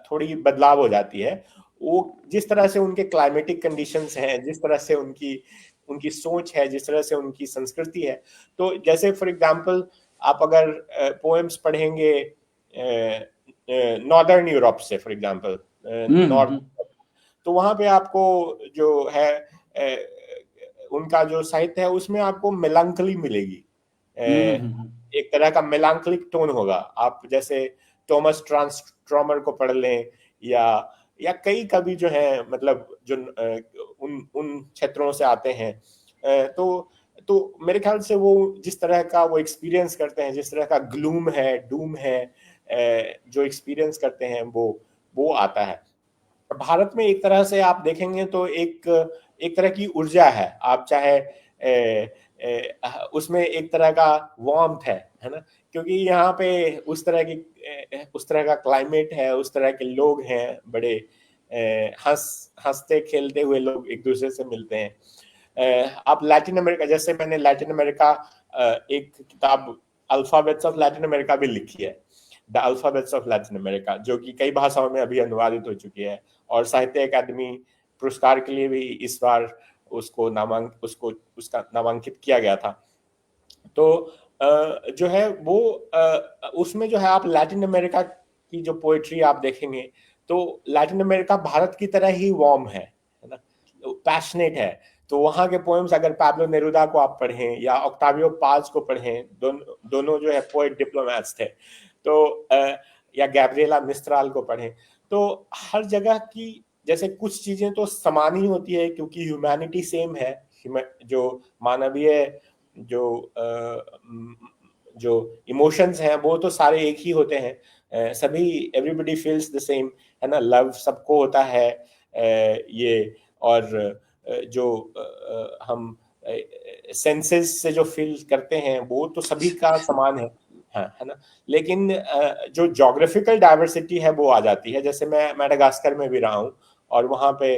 थोड़ी बदलाव हो जाती है। वो जिस तरह से उनके क्लाइमेटिक कंडीशंस हैं, जिस तरह से उनकी उनकी सोच है, जिस तरह से उनकी संस्कृति है। तो जैसे फॉर एग्जांपल आप अगर पोएम्स पढ़ेंगे नॉर्दर्न यूरोप से, फॉर एग्जांपल नॉर्थ, हम्म। तो वहां पे आपको जो है उनका जो साहित्य है उसमें आपको मेलांकली मिलेगी, हम्म। एक तरह का मेलांकलिक टोन होगा। आप जैसे थॉमस ट्रांसट्रॉमर को पढ़ लें, या कई कवि जो हैं, मतलब जो उन उन क्षेत्रों से आते हैं, तो मेरे ख्याल से वो जिस तरह का वो एक्सपीरियंस करते हैं, जिस तरह का ग्लूम है, डूम है, जो एक्सपीरियंस करते हैं, वो आता है। भारत में एक तरह से आप देखेंगे तो एक एक तरह की ऊर्जा है, आप चाहे उसमें एक तरह का वार्मथ है ना, क्योंकि यहाँ पे उस तरह का क्लाइमेट है, उस तरह के लोग हैं, बड़े हंसते खेलते हुए लोग एक दूसरे से मिलते हैं। आप लैटिन अमेरिका, जैसे मैंने लैटिन अमेरिका एक किताब अल्फाबेट्स ऑफ लैटिन अमेरिका भी लिखी है, the alphabets of Latin America, जो कि कई भाषाओं में अभी अनुवादित हो चुकी है, और साहित्य अकादमी पुरस्कार के लिए भी इस बार उसका नामांकित किया गया था। तो जो है वो उसमें जो है आप लैटिन अमेरिका की जो पोएट्री आप देखेंगे, तो लैटिन अमेरिका भारत की तरह ही वार्म है ना, पैशनेट है। तो वहां के पोएम्स, अगर पाब्लो नेरुदा को आप पढ़ें या ऑक्टावियो पाज को पढ़ें, दोनों जो है पोएट डिप्लोमैट्स थे, तो या गैब्रिएला मिस्त्राल को पढ़ें, तो हर जगह की जैसे कुछ चीजें तो समान ही होती है, क्योंकि ह्यूमैनिटी सेम है, जो मानवीय जो जो इमोशंस हैं वो तो सारे एक ही होते हैं, सभी एवरीबडी फील्स द सेम, है ना, लव सबको होता है, ये, और जो हम सेंसेस से जो फील करते हैं वो तो सभी का समान है ना। लेकिन जो जोग्राफिकल डाइवर्सिटी है वो आ जाती है, जैसे मैं मेडागास्कर में भी रहा हूँ, और वहाँ पे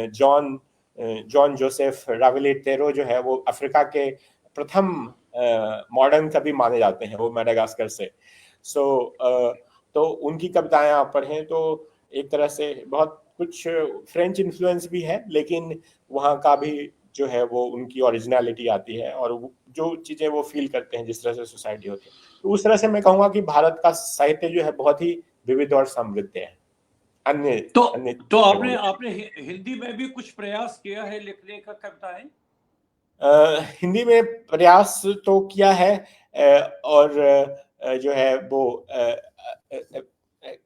जॉन जॉन जोसेफ राविलेटेरो जो है वो अफ्रीका के प्रथम मॉडर्न कवि माने जाते हैं, वो मेडागास्कर से। तो उनकी कविताएं आप पढ़ें तो एक तरह से बहुत कुछ फ्रेंच इन्फ्लुएंस भी है, लेकिन वहाँ का भी जो है वो उनकी ओरिजिनलिटी आती है, और जो चीजें वो फील करते हैं, जिस तरह से सोसाइटी होती है, तो उस तरह से मैं कहूँगा कि भारत का साहित्य जो है बहुत ही विविध और समृद्ध है। अन्य तो अन्य तो जगहों आपने में आपने हिंदी में भी कुछ प्रयास किया है लिखने का, कविताएं? हिंदी में प्रयास तो किया है, और जो है वो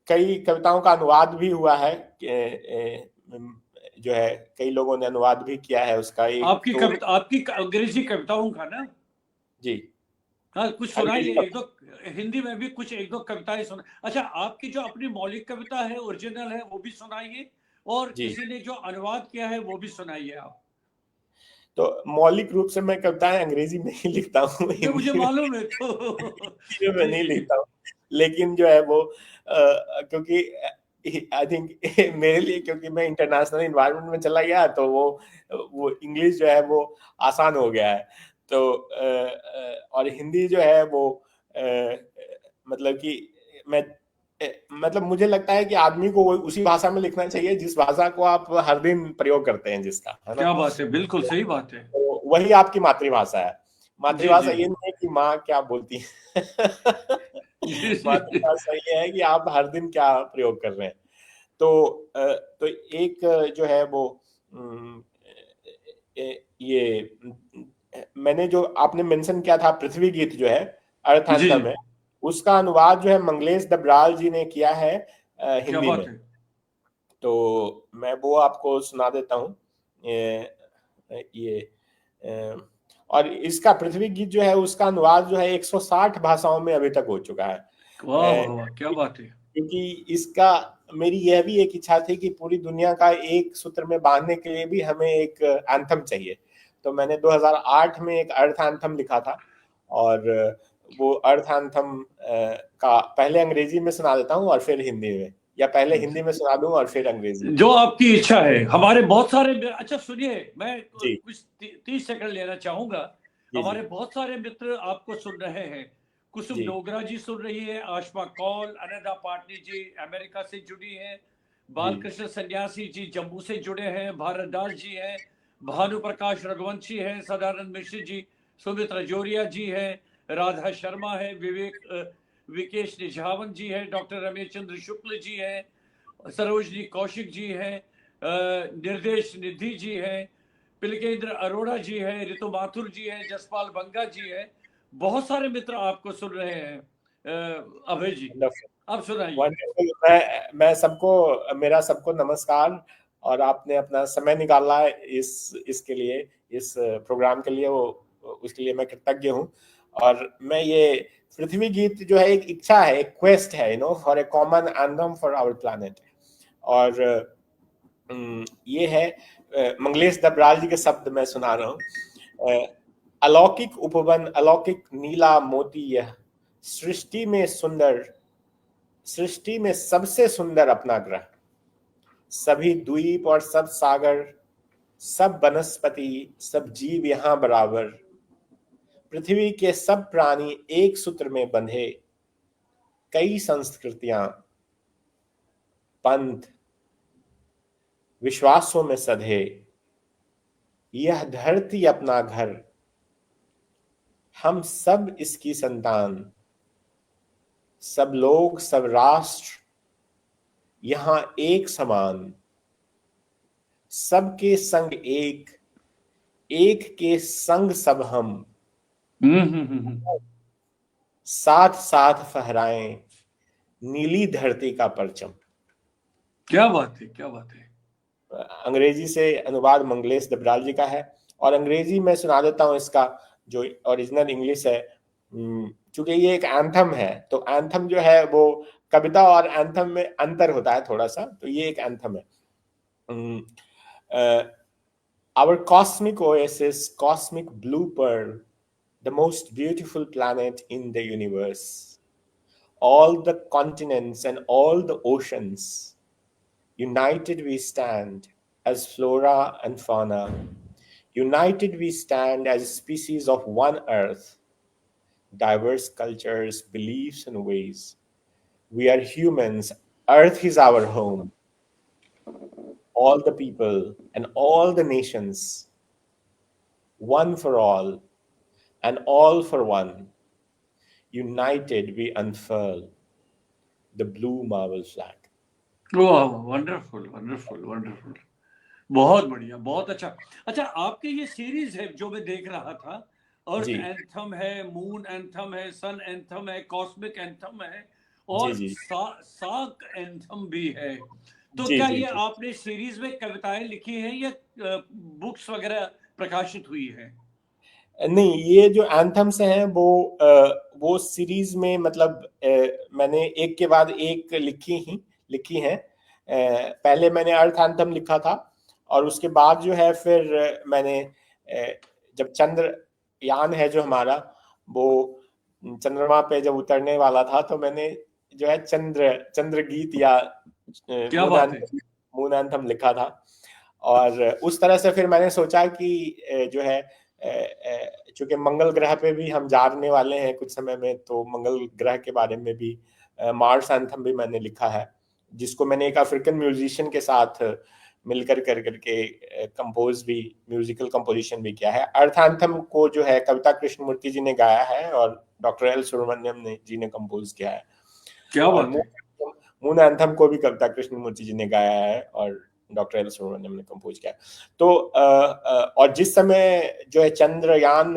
कई कविताओं का अनुवाद भी हुआ है, जो है कई लोगों ने अनुवाद भी किया है उसका, एक आपकी तो कविता, आपकी अंग्रेजी कविताओं का ना? जी हाँ, कुछ सुनाइए, अंग्रेजी एक दो हिंदी में भी कुछ एक दो कविताएं सुना। अच्छा, आपकी जो अपनी मौलिक कविता है, ओरिजिनल है, वो भी सुनाइए, और जी। किसी ने जो अनुवाद किया है वो भी सुनाइए आप। तो मौलिक रूप से मैं कविताएं अंग्रेजी में ही लिखता हूँ, ये मुझे हिंदी में मालूम है तो हिंदी में मैं जी नहीं जी। लिखता हूँ। लेकिन जो है वो क्योंकि आई थिंक मेरे लिए, क्योंकि मैं इंटरनेशनल इन्वायरमेंट में चला गया, तो वो इंग्लिश जो है वो आसान हो गया है। तो और हिंदी जो है वो मतलब कि मैं मतलब मुझे लगता है कि आदमी को उसी भाषा में लिखना चाहिए जिस भाषा को आप हर दिन प्रयोग करते हैं, जिसका, है ना। क्या बात है, बिल्कुल सही बात है। तो वही आपकी मातृभाषा है। जी मातृभाषा जी ये नहीं है कि माँ क्या बोलती है। जी जी। मातृभाषा ये है कि आप हर दिन क्या प्रयोग कर रहे हैं। तो तो एक जो है वो अम, ये मैंने जो आपने मेंशन किया था पृथ्वी गीत जो है, अर्थ जी जी। एंथम है, उसका अनुवाद जो है मंगलेश दबराल जी ने किया है क्या हिंदी बात में। है। तो मैं वो आपको सुना देता हूँ। ये अ, और इसका पृथ्वी गीत जो है उसका अनुवाद जो है 160 भाषाओं में अभी तक हो चुका है। वाह वाह वाह, क्या बात है। क्योंकि इसका, मेरी यह भी एक इच्छा थी कि पूरी दुनिया का एक सूत्र में बांधने के लिए भी हमें एक एंथम चाहिए। तो मैंने 2008 में एक अर्थ एंथम लिखा था, और वो अर्थ एंथम का पहले अंग्रेजी में सुना देता हूँ और फिर हिंदी में, या पहले हिंदी में सुना दूं और फिर अंग्रेजी में। जो आपकी इच्छा है। हमारे बहुत सारे अच्छा सुनिए, मैं जी कुछ 30 सेकंड लेना चाहूंगा। जी जी हमारे बहुत सारे मित्र आपको सुन रहे हैं। कुसुम जी डोगरा जी सुन रही है, आशमा कौल, अनदा पाटनी जी अमेरिका से जुड़ी है, जी बालकृष्ण सन्यासी जी जम्मू से जुड़े हैं, भारत दास जी हैं, भानु प्रकाश रघुवंशी हैं, सदानंद मिश्र जी, सुमित रजौरिया जी हैं, राधा शर्मा है, विकेश निझावन जी है, डॉक्टर रमेश चंद्र शुक्ल जी हैं, सरोजनी कौशिक जी हैं, निर्देश निधि जी हैं, पिलकेंद्र अरोड़ा जी हैं, ऋतु माथुर जी हैं, जसपाल बंगा जी हैं। बहुत सारे मित्र आपको सुन रहे हैं। अभय जी, आप सुनाइए। वंडरफुल। मैं सबको, मेरा सबको नमस्कार। और आपने अपना समय निकाला है इसके लिए, इस प्रोग्राम के लिए, वो उसके लिए मैं कृतज्ञ हूँ। और मैं ये पृथ्वी गीत जो है एक इच्छा है, एक क्वेस्ट है, for a common anthem for our planet. और ये है मंगलेश दबराल जी के शब्द मैं सुना रहा हूँ। अलौकिक उपवन, अलौकिक नीला मोती, यह सृष्टि में सुंदर, सृष्टि में सबसे सुंदर अपना ग्रह। सभी द्वीप और सब सागर, सब वनस्पति, सब जीव यहाँ बराबर। पृथ्वी के सब प्राणी एक सूत्र में बंधे, कई संस्कृतियां, पंथ, विश्वासों में सधे। यह धरती अपना घर, हम सब इसकी संतान। सब लोग, सब राष्ट्र यहाँ एक समान। सबके संग एक, एक के संग सब हम। साथ साथ फहराएं नीली धरती का परचम। क्या बात है, क्या बात है। अंग्रेजी से अनुवाद मंगलेश दबराल जी का है, और अंग्रेजी में सुना देता हूँ इसका जो ओरिजिनल इंग्लिश है। चूंकि ये एक एंथम है, तो एंथम जो है वो कविता और एंथम में अंतर होता है थोड़ा सा, तो ये एक एंथम है। Our cosmic oasis, cosmic blue pearl, the most beautiful planet in the universe. All the continents and all the oceans, united we stand as flora and fauna. United we stand as species of one earth, diverse cultures, beliefs, and ways. We are humans. Earth is our home. All the people and all the nations, one for all and all for one. United we unfurl the blue marble flag. वाह, wonderful wonderful wonderful. बहुत बढ़िया, बहुत अच्छा। अच्छा, आपके ये series है जो मैं देख रहा था, अर्थ जी एंथम है, मून एंथम है, सन एंथम है, कॉस्मिक एंथम है, जी और जी साक एंथम भी है। तो जी क्या जी ये जी आपने सीरीज में कविताएं लिखी हैं या बुक्स वगैरह प्रकाशित हुई है? नहीं, ये जो एंथम्स हैं वो सीरीज में, मतलब मैंने एक के बाद एक लिखी हैं। पहले मैंने अर्थ एंथम लिखा था, और उसके बाद जो है फिर मैंने जब चंद्रयान है जो हमारा, वो चंद्रमा पे जब उतरने वाला था, तो मैंने जो है चंद्र गीत या क्या बात है। मून एंथम लिखा था। और उस तरह से फिर मैंने सोचा कि जो है चूंकि मंगल ग्रह पे भी हम जाने वाले हैं कुछ समय में, तो मंगल ग्रह के बारे में भी मार्स एंथम भी मैंने लिखा है, जिसको मैंने एक अफ्रीकन म्यूजिशियन के साथ मिलकर कर करके कंपोज भी, म्यूजिकल कंपोजिशन भी किया है। अर्थ एंथम को जो है कविता कृष्णमूर्ति जी ने गाया है और डॉक्टर एल सुब्रमण्यम जी ने कंपोज किया है। क्या और बात है। मून एंथम को भी कविता कृष्णमूर्ति जी ने गाया है और डॉक्टर एल सुब्रमण्यम ने कंपोज किया। तो और जिस समय जो है चंद्रयान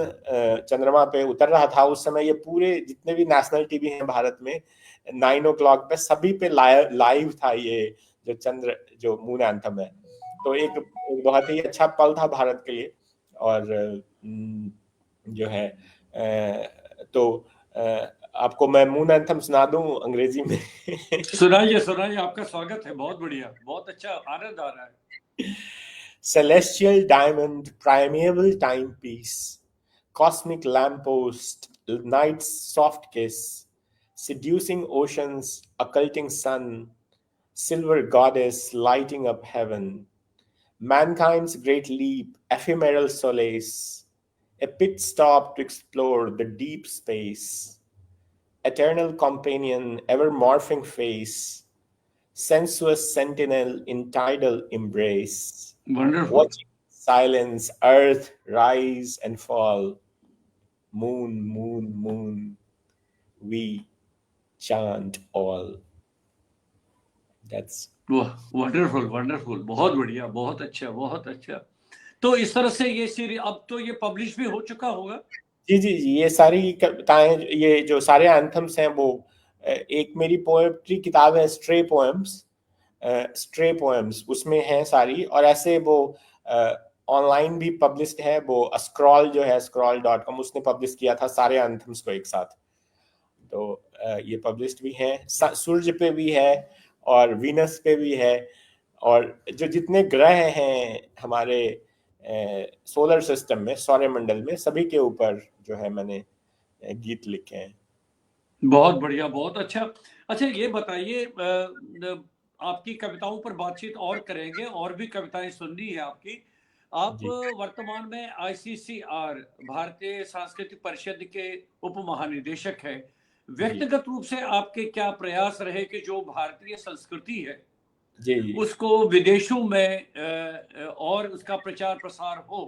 चंद्रमा पे उतर रहा था, उस समय ये पूरे जितने भी नेशनल टीवी हैं भारत में 9 o'clock पे सभी पे लाइव था ये जो मून एंथम है। तो एक बहुत ही अच्छा पल था भारत के लिए। और जो है तो आपको मैं मून एंथम सुना दूं अंग्रेजी में? सुनाइए सुनाइए, आपका स्वागत है, बहुत बढ़िया, बहुत अच्छा, आनंद आ रहा है। Celestial diamond, primeval timepiece, cosmic lamppost, night's soft kiss, seducing oceans, occulting sun, silver goddess lighting up heaven, mankind's great leap, ephemeral solace, a pit stop to explore the deep space, eternal companion, ever morphing face, sensuous sentinel in tidal embrace, wonderful. watching silence, earth rise and fall, moon, moon, moon, we chant all. That's wonderful wonderful, बहुत बढ़िया, बहुत अच्छा, बहुत अच्छा। तो इस तरह से ये सीरीज अब तो ये पब्लिश भी हो चुका होगा? जी जी जी, ये सारी कविताएं, ये जो सारे एंथम्स हैं वो एक मेरी पोएट्री किताब है स्ट्रे पोएम्स, उसमें है सारी। और ऐसे वो ऑनलाइन भी पब्लिश्ड है, वो स्क्रॉल जो है scroll.com, उसने पब्लिश किया था सारे एंथम्स को एक साथ। तो ये पब्लिश्ड भी है, सूर्य पे भी है और वीनस पे भी है, और जो जितने ग्रह हैं हमारे सोलर सिस्टम में, सौरमंडल में, सभी के ऊपर जो है मैंने गीत लिखे हैं। बहुत बढ़िया, बहुत अच्छा। अच्छा ये बताइए, आपकी कविताओं पर बातचीत और करेंगे, और भी कविताएं सुननी है आपकी। आप जी वर्तमान में ICCR भारतीय सांस्कृतिक परिषद के उप महानिदेशक है। जी व्यक्तिगत रूप से आपके क्या प्रयास रहे कि जो भारतीय संस्कृति है जी जी उसको विदेशों में और उसका प्रचार प्रसार हो,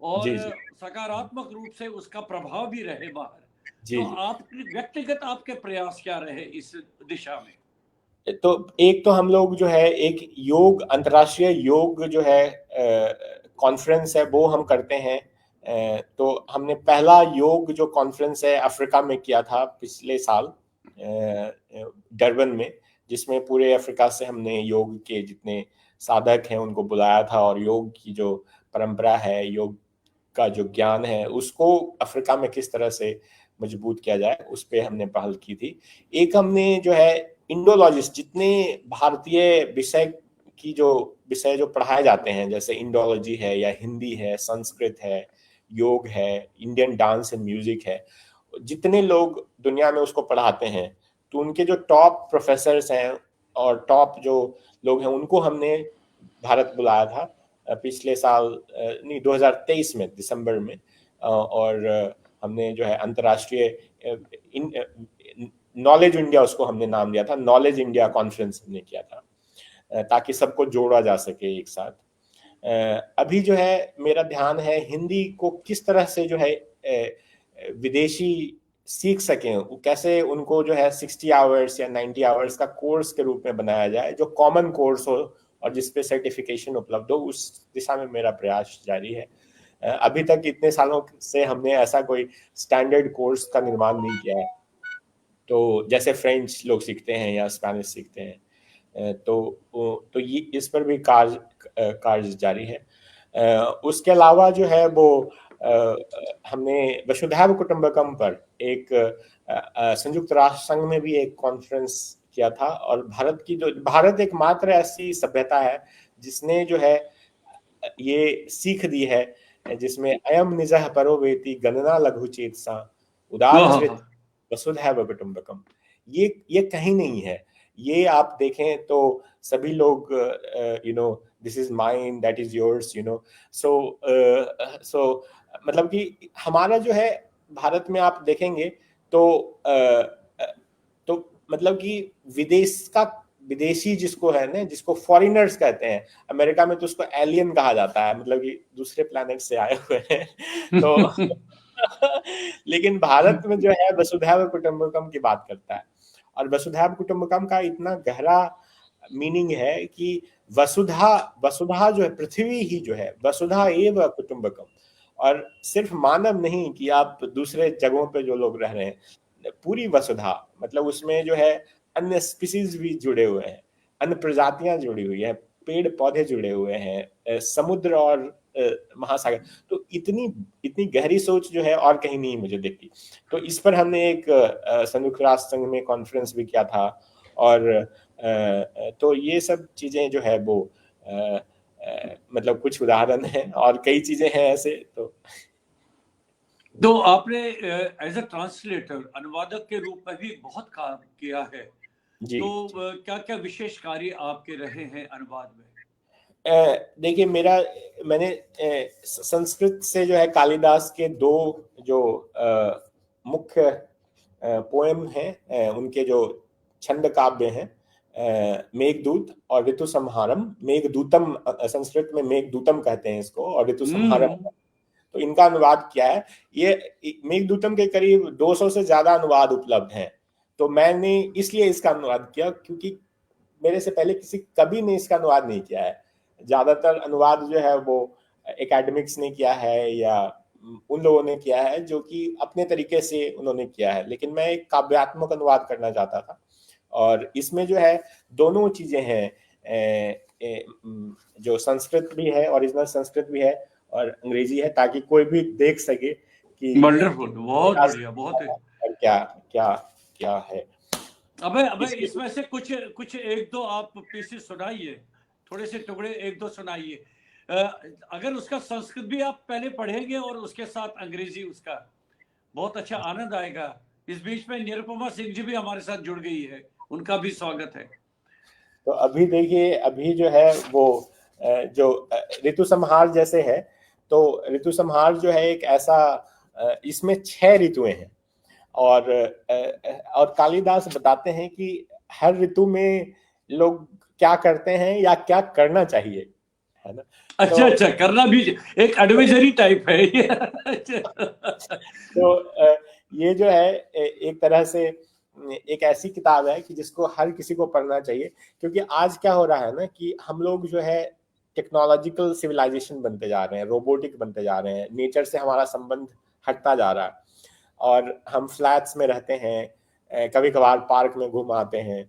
और जी जी सकारात्मक रूप से उसका प्रभाव भी रहे बाहर। तो जी जी। आप व्यक्तिगत आपके प्रयास क्या रहे इस दिशा में? तो एक तो हम लोग जो है एक योग, अंतर्राष्ट्रीय योग जो है कॉन्फ्रेंस है, वो हम करते हैं। तो हमने पहला योग जो कॉन्फ्रेंस है अफ्रीका में किया था पिछले साल डरबन में, जिसमें पूरे अफ्रीका से हमने योग के जितने साधक हैं उनको बुलाया था, और योग की जो परंपरा है, योग का जो ज्ञान है, उसको अफ्रीका में किस तरह से मजबूत किया जाए, उस पर हमने पहल की थी। एक हमने जो है इंडोलॉजिस्ट, जितने भारतीय विषय जो पढ़ाए जाते हैं, जैसे इंडोलॉजी है या हिंदी है, संस्कृत है, योग है, इंडियन डांस एंड म्यूजिक है, जितने लोग दुनिया में उसको पढ़ाते हैं, तो उनके जो टॉप प्रोफेसर्स हैं और टॉप जो लोग हैं, उनको हमने भारत बुलाया था पिछले साल, नहीं 2023 में दिसंबर में। और हमने जो है अंतर्राष्ट्रीय नॉलेज इंडिया, उसको हमने नाम दिया था, नॉलेज इंडिया कॉन्फ्रेंस हमने किया था, ताकि सबको जोड़ा जा सके एक साथ। अभी जो है मेरा ध्यान है हिंदी को किस तरह से जो है विदेशी सीख सकें, कैसे उनको जो है 60 आवर्स या 90 आवर्स का कोर्स के रूप में बनाया जाए, जो कॉमन कोर्स हो और जिसपे सर्टिफिकेशन उपलब्ध हो। उस दिशा में मेरा प्रयास जारी है। अभी तक इतने सालों से हमने ऐसा कोई स्टैंडर्ड कोर्स का निर्माण नहीं किया है, तो जैसे फ्रेंच लोग सीखते हैं या स्पेनिश सीखते हैं। तो ये इस पर भी कार्य जारी है। उसके अलावा जो है वो हमने वसुधैव कुटुंबकम पर एक संयुक्त राष्ट्र संघ में भी एक कॉन्फ्रेंस किया था, और भारत एकमात्र ऐसी सभ्यता है जिसने जो है ये सीख दी है, जिसमें अयम निजः परो वेति गणना लघु चेतसा उदारधृत वसुधैव कुटुंबकम, ये कहीं नहीं है। ये आप देखें तो सभी लोग this is mine, that is yours, so मतलब कि हमारा जो है भारत में आप देखेंगे तो तो मतलब कि विदेशी जिसको है ना, जिसको फॉरेनर्स कहते हैं, अमेरिका में तो उसको एलियन कहा जाता है, मतलब कि दूसरे प्लेनेट से आए हुए हैं तो लेकिन भारत में जो है वसुधैव कुटुंबकम की बात करता है, और वसुधैव कुटुंबकम का इतना गहरा मीनिंग है कि वसुधा वसुधा जो है, पृथ्वी ही जो है, वसुधा एव कुटुंबकम, और सिर्फ मानव नहीं कि आप दूसरे जगहों पे जो लोग रह रहे हैं, पूरी वसुधा, मतलब उसमें जो है अन्य स्पीसीज भी जुड़े हुए हैं, अन्य प्रजातियां जुड़ी हुई है, पेड़ पौधे जुड़े हुए हैं, समुद्र और महासागर। तो इतनी इतनी गहरी सोच जो है और कहीं नहीं मुझे दिखती। तो इस पर हमने एक संयुक्त राष्ट्र संघ में कॉन्फ्रेंस भी किया था, और तो ये सब चीजें जो है वो मतलब कुछ उदाहरण हैं, और कई चीजें हैं ऐसे। तो आपने एज अ ट्रांसलेटर, अनुवादक के रूप में भी बहुत काम किया है, जी तो क्या क्या विशेष कार्य आपके रहे हैं अनुवाद में? देखिए, मैंने संस्कृत से जो है कालिदास के दो जो मुख्य पोएम हैं, उनके जो छंद काव्य हैं, मेघदूत और ऋतु संहारम, मेघदूतम संस्कृत में मेघदूतम कहते हैं इसको, और ऋतु संहारम, तो इनका अनुवाद किया है। ये मेघदूतम के करीब 200 से ज्यादा अनुवाद उपलब्ध हैं। तो मैंने इसलिए इसका अनुवाद किया क्योंकि मेरे से पहले किसी कवि ने इसका अनुवाद नहीं किया है। ज्यादातर अनुवाद जो है वो एकेडमिक्स ने किया है, या उन लोगों ने किया है जो कि अपने तरीके से उन्होंने किया है, लेकिन मैं एक काव्यात्मक अनुवाद करना चाहता था, और इसमें जो है दोनों चीजें हैं, जो संस्कृत भी है, ओरिजिनल संस्कृत भी है, और अंग्रेजी है, ताकि कोई भी देख सके कि वंडरफुल, बहुत बढ़िया, बहुत है। और क्या क्या क्या है। अबे इसमें से कुछ कुछ एक दो आप पीसेस सुनाइए, थोड़े से टुकड़े एक दो सुनाइए। अगर उसका संस्कृत भी आप पहले पढ़ेंगे और उसके साथ अंग्रेजी, उसका बहुत अच्छा आनंद आएगा। इस बीच में निरुपमा सिंह जी भी हमारे साथ जुड़ गई है, उनका भी स्वागत है। तो अभी देखिए, अभी जो है वो जो ऋतु संहार जैसे है, तो ऋतु संहार जो है एक ऐसा, इसमें 6 ऋतुएं हैं, और कालिदास बताते हैं कि हर ऋतु में लोग क्या करते हैं या क्या करना चाहिए, है ना। अच्छा तो अच्छा, करना भी एक एडवाइजरी टाइप है ये। ये जो है एक तरह से एक ऐसी किताब है कि जिसको हर किसी को पढ़ना चाहिए, क्योंकि आज क्या हो रहा है ना कि हम लोग जो है टेक्नोलॉजिकल सिविलाइजेशन बनते जा रहे हैं, रोबोटिक बनते जा रहे हैं, नेचर से हमारा संबंध हटता जा रहा है, और हम फ्लैट्स में रहते हैं, कभी कभार पार्क में घूम आते हैं,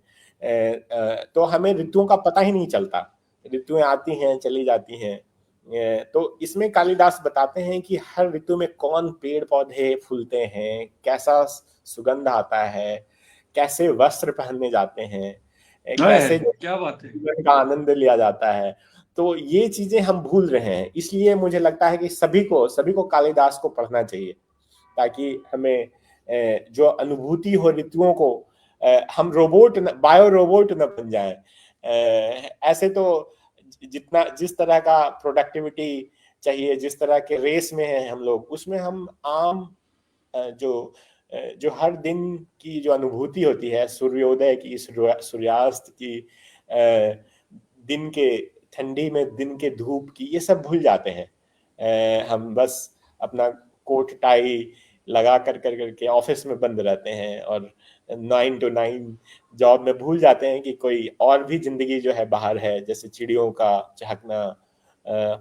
तो हमें ऋतुओं का पता ही नहीं चलता, ऋतुएं आती हैं चली जाती हैं। तो इसमें कालिदास बताते हैं कि हर ऋतु में कौन पेड़ पौधे फूलते हैं, कैसा सुगंध आता है, कैसे वस्त्र पहनने जाते हैं, कैसे क्या बात है। जीवन का आनंद लिया जाता है। तो ये चीजें हम भूल रहे हैं, इसलिए मुझे लगता है कि सभी को कालिदास को पढ़ना चाहिए, ताकि हमें जो अनुभूति हो ऋतुओं को, हम बायो रोबोट न बन जाएं। ऐसे तो जिस तरह का प्रोडक्टिविटी चाहिए, जिस तरह के रेस में हैं हम लोग, उसमें हम आम जो हर दिन की जो अनुभूति होती है, सूर्योदय की, सूर्यास्त की, दिन के ठंडी में दिन के धूप की, ये सब भूल जाते हैं। हम बस अपना कोट टाई लगा करके ऑफिस में बंद रहते हैं, और 9 to 9 जॉब में भूल जाते हैं कि कोई और भी जिंदगी जो है बाहर है, जैसे चिड़ियों का चहकना,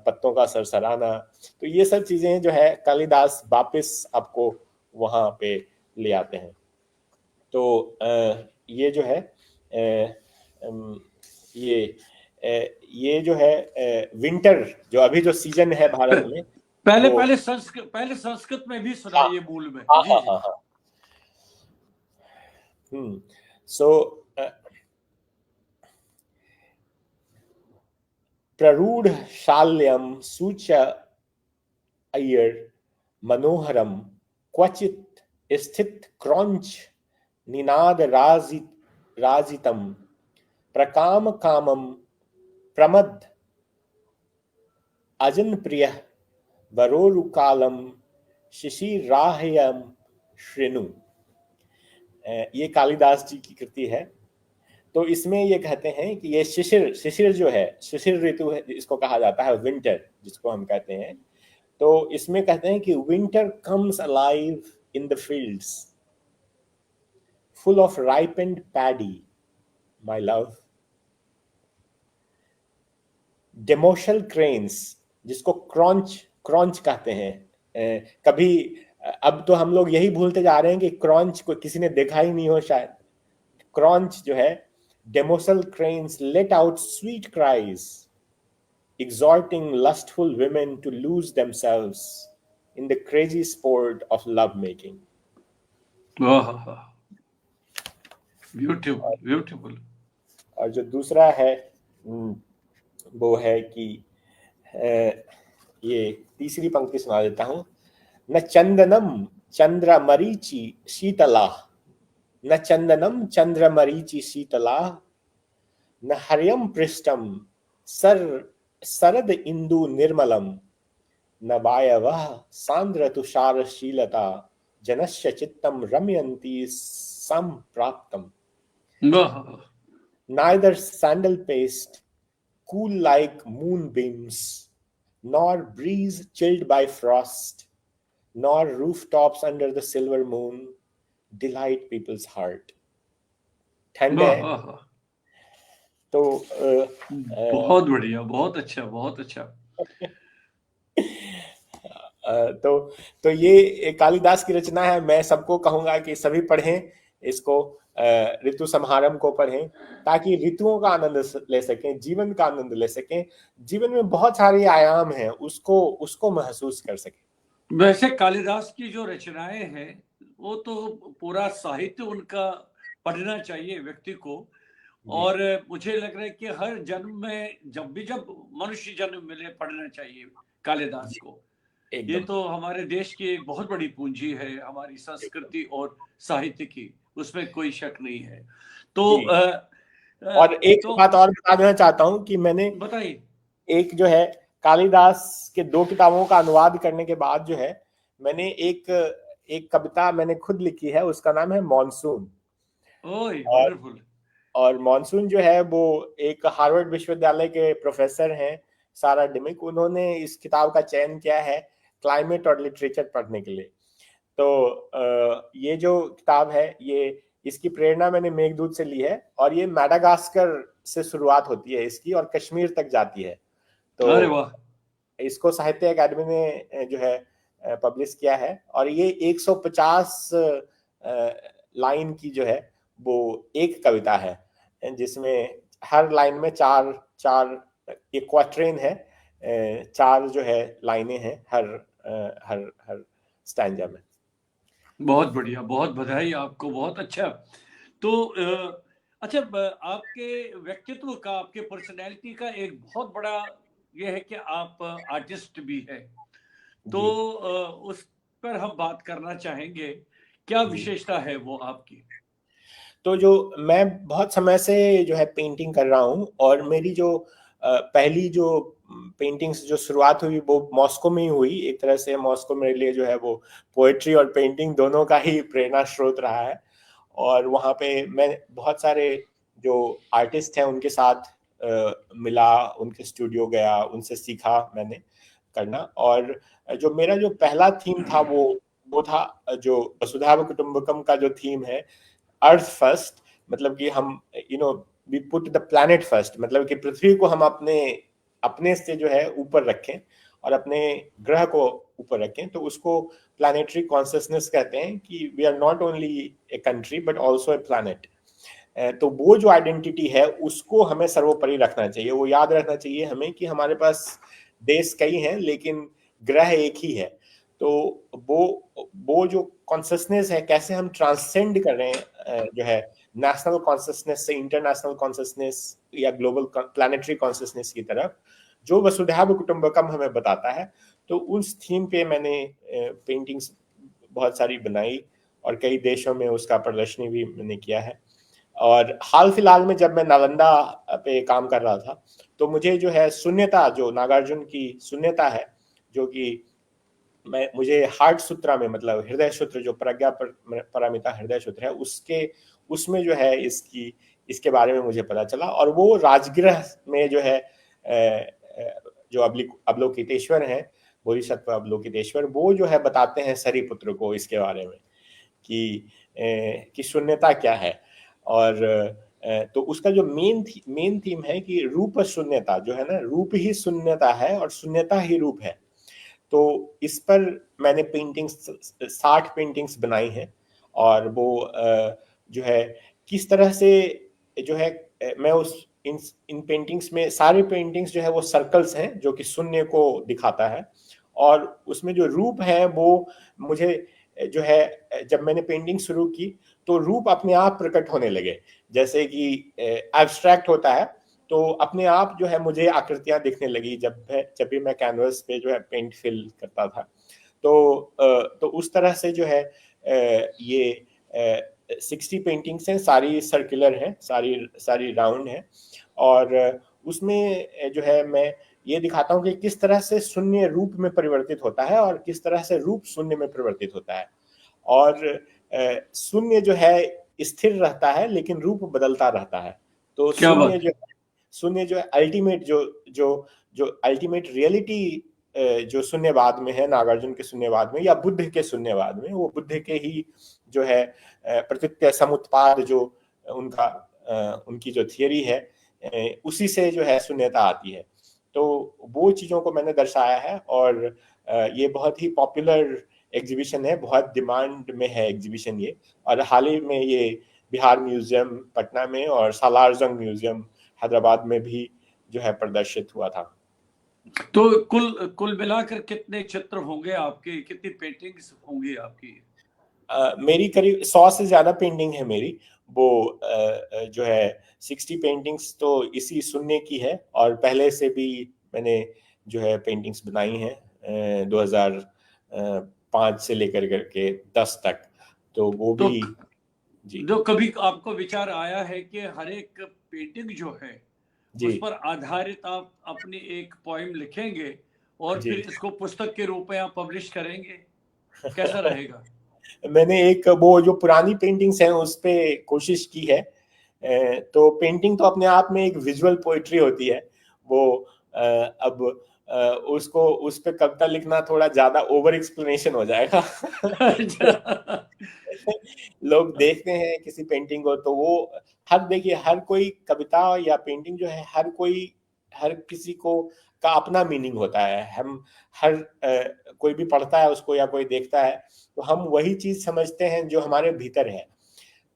पत्तों का सरसराना। तो ये सब चीजें जो है कालिदास वापस आपको वहां पे ले आते हैं। तो ये जो है ये जो है विंटर, जो अभी जो सीजन है भारत में, वो पहले संस्कृत में भी हाँ सुनाइए मूल में। हाँ जी हाँ जी। हाँ हाँ। सो प्ररूढ़ शाल्यम सूच अय्यर मनोहरम क्वचित स्थित क्रौंच निनाद राजितम प्रकाम कामम प्रमद अजन प्रिय वरोरुकालम शिशिराह्यम श्रेणु। ये कालिदास जी की कृति है। तो इसमें ये कहते हैं कि ये शिशिर शिशिर जो है, शिशिर ऋतु है, इसको कहा जाता है विंटर, जिसको हम कहते हैं। तो इसमें कहते हैं कि winter comes alive in the fields full of ripened paddy my love. Demoiselle cranes, जिसको क्रॉन्च क्रॉन्च कहते हैं, कभी अब तो हम लोग यही भूलते जा रहे हैं कि क्रॉन्च को किसी ने देखा ही नहीं हो शायद। क्रॉन्च जो है, demoiselle cranes let out sweet cries exhorting lustful women to lose themselves in the crazy sport of love making. Beautiful beautiful. और जो दूसरा है वो है कि ये तीसरी पंक्ति सुना देता हूं। न चंदनम चंद्रमरीचि शीतला, न चंदनम चंद्रमरीचि शीतला, न हर्यम पृष्ठम सरद इंदु निर्मलम, न वायवः सांद्र तुषारशीलता, जनस्य चित्तम रमयन्ति संप्राप्तम। Neither sandal paste cool like moonbeams, nor breeze chilled by frost, nor rooftops under the silver moon delight people's heart. ठंड है तो बहुत बढ़िया, बहुत अच्छा, बहुत अच्छा। तो ये कालिदास की रचना है। मैं सबको कहूंगा कि सभी पढ़ें इसको, ऋतु संहारम को पढ़ें, ताकि ऋतुओं का आनंद ले सकें, जीवन का आनंद ले सकें, जीवन में बहुत सारे आयाम हैं उसको महसूस कर सकें। वैसे कालिदास की जो रचनाएं हैं वो तो पूरा साहित्य उनका पढ़ना चाहिए व्यक्ति को। और मुझे लग रहा है कि हर जन्म में जब मनुष्य जन्म मिले पढ़ना चाहिए कालिदास को। ये तो हमारे देश की एक बहुत बड़ी पूंजी है, हमारी संस्कृति और साहित्य की, उसमें कोई शक नहीं है। तो और एक बात और बता देना चाहता हूं कि मैंने बताइए, एक जो है कालिदास के 2 किताबों का अनुवाद करने के बाद जो है मैंने एक कविता मैंने खुद लिखी है, उसका नाम है मॉनसून। और मॉनसून जो है वो एक हार्वर्ड विश्वविद्यालय के प्रोफेसर हैं सारा डिमिक, उन्होंने इस किताब का चयन किया है क्लाइमेट और लिटरेचर पढ़ने के लिए। तो ये जो किताब है, ये इसकी प्रेरणा मैंने मेघदूत से ली है, और ये मैडागास्कर से शुरुआत होती है इसकी और कश्मीर तक जाती है। तो अरे वाह, इसको साहित्य अकादमी ने जो है पब्लिश किया है, और ये 150 लाइन की जो है वो एक कविता है, जिसमें हर लाइन में चार एक क्वाट्रेन है, 4 जो है लाइनें हैं हर स्टैंजा में। बहुत बढ़िया, बहुत बधाई आपको, बहुत अच्छा। तो अच्छा, आपके व्यक्तित्व का, आपके पर्सनैलिटी का एक बहुत बड़ा ये है कि आप आर्टिस्ट भी है, तो उस पर हम बात करना चाहेंगे। क्या विशेषता है वो आपकी? तो जो मैं बहुत समय से जो है पेंटिंग कर रहा हूँ, और मेरी जो पहली जो पेंटिंग्स जो शुरुआत हुई वो मॉस्को में ही हुई। एक तरह से मॉस्को मेरे लिए जो है वो पोएट्री और पेंटिंग दोनों का ही प्रेरणा स्रोत रहा है। और वहाँ पे मैं बहुत सारे जो आर्टिस्ट हैं उनके साथ मिला, उनके स्टूडियो गया, उनसे सीखा मैंने करना। और जो मेरा जो पहला थीम था वो था जो वसुधैव कुटुंबकम का जो थीम है, अर्थ फर्स्ट, मतलब कि हम we put the planet first, मतलब कि पृथ्वी को हम अपने से जो है ऊपर रखें और अपने ग्रह को ऊपर रखें। तो उसको प्लैनेटरी कॉन्शियसनेस कहते हैं कि we are not only a country but also a planet. तो वो जो आइडेंटिटी है उसको हमें सर्वोपरि रखना चाहिए। वो याद रखना चाहिए हमें कि हमारे पास देश कई हैं लेकिन ग्रह एक ही है। तो वो जो कॉन्शियसनेस है, कैसे हम ट्रांसेंड कर रहे हैं जो है नेशनल कॉन्शियसनेस से इंटरनेशनल कॉन्शियसनेस या ग्लोबल प्लैनेटरी कॉन्शियसनेस की तरफ, जो वसुधैव कुटुंबकम हमें बताता है। तो उस थीम पे मैंने पेंटिंग्स बहुत सारी बनाई और कई देशों में उसका प्रदर्शनी भी मैंने किया है। और हाल फिलहाल में जब मैं नालंदा पे काम कर रहा था तो मुझे जो है शून्यता, जो नागार्जुन की शून्यता है, जो कि मुझे हार्ट सूत्रा में, मतलब हृदय सूत्र जो प्रज्ञा पारमिता हृदय सूत्र है, उसमें जो है इसके बारे में मुझे पता चला। और वो राजगृह में जो है जो अवलोकितेश्वर हैं, बोधिसत्व अवलोकितेश्वर, वो जो है बताते हैं सरिपुत्र को इसके बारे में कि शून्यता क्या है। और तो उसका जो मेन थीम है कि रूप शून्यता जो है ना, रूप ही शून्यता है और शून्यता ही रूप है। तो इस पर मैंने 60 पेंटिंग्स बनाई हैं। और वो जो है किस तरह से जो है मैं इन पेंटिंग्स में, सारे पेंटिंग्स जो है वो सर्कल्स हैं जो कि शून्य को दिखाता है। और उसमें जो रूप है वो मुझे जो है, जब मैंने पेंटिंग शुरू की तो रूप अपने आप प्रकट होने लगे। जैसे कि एब्स्ट्रैक्ट होता है तो अपने आप जो है मुझे आकृतियां दिखने लगी जब भी मैं कैनवस पे जो है पेंट फिल करता था। तो उस तरह से जो है ये 60 पेंटिंग्स हैं, सारी सर्कुलर हैं, सारी राउंड हैं। और उसमें जो है मैं ये दिखाता हूँ कि किस तरह से शून्य रूप में परिवर्तित होता है और किस तरह से रूप शून्य में परिवर्तित होता है। और शून्य जो है स्थिर रहता है लेकिन रूप बदलता रहता है। तो क्या बात है। शून्य जो है अल्टीमेट जो अल्टीमेट रियलिटी जो शून्यवाद में है, नागार्जुन के शून्यवाद में या बुद्ध के शून्यवाद में, वो बुद्ध के ही जो है प्रतीत्य समुत्पाद जो उनकी जो थियरी है, उसी से जो है शून्यता आती है। तो वो चीजों को मैंने दर्शाया है। और ये बहुत ही पॉपुलर एग्जीबिशन है, बहुत डिमांड में है एग्जीबिशन ये। और हाल ही में ये बिहार म्यूजियम पटना में और सालारजंग म्यूजियम हैदराबाद में भी जो है प्रदर्शित हुआ था। तो कुल मिलाकर कितने चित्र होंगे आपके, कितनी पेंटिंग्स होंगी आपकी? मेरी करीब 100 से ज्यादा पेंटिंग है मेरी। वो जो है 60 पेंटिंग्स तो इसी शून्य की है। और पहले से भी मैंने जो है पेंटिंग्स बनाई हैं 2005 से लेकर करके 10 तक। तो वो तो भी जी जो कभी आपको विचार आया है कि हर एक पेंटिंग जो है जी उस पर आधारित आप अपनी एक पोएम लिखेंगे और जी फिर इसको पुस्तक के रूप में आप पब्लिश करेंगे, कैसा रहेगा? मैंने एक वो जो पुरानी पेंटिंग्स हैं उस पे कोशिश की है। तो पेंटिंग तो अपने आप में एक विजुअल पोइट्री होती है। वो अब उसको उस पे कविता लिखना थोड़ा ज्यादा ओवर एक्सप्लेनेशन हो जाएगा। अच्छा। लोग देखते हैं किसी पेंटिंग को तो वो देखिए हर कोई कविता या पेंटिंग जो है, हर किसी को का अपना मीनिंग होता है। हम हर कोई भी पढ़ता है उसको या कोई देखता है तो हम वही चीज समझते हैं जो हमारे भीतर है।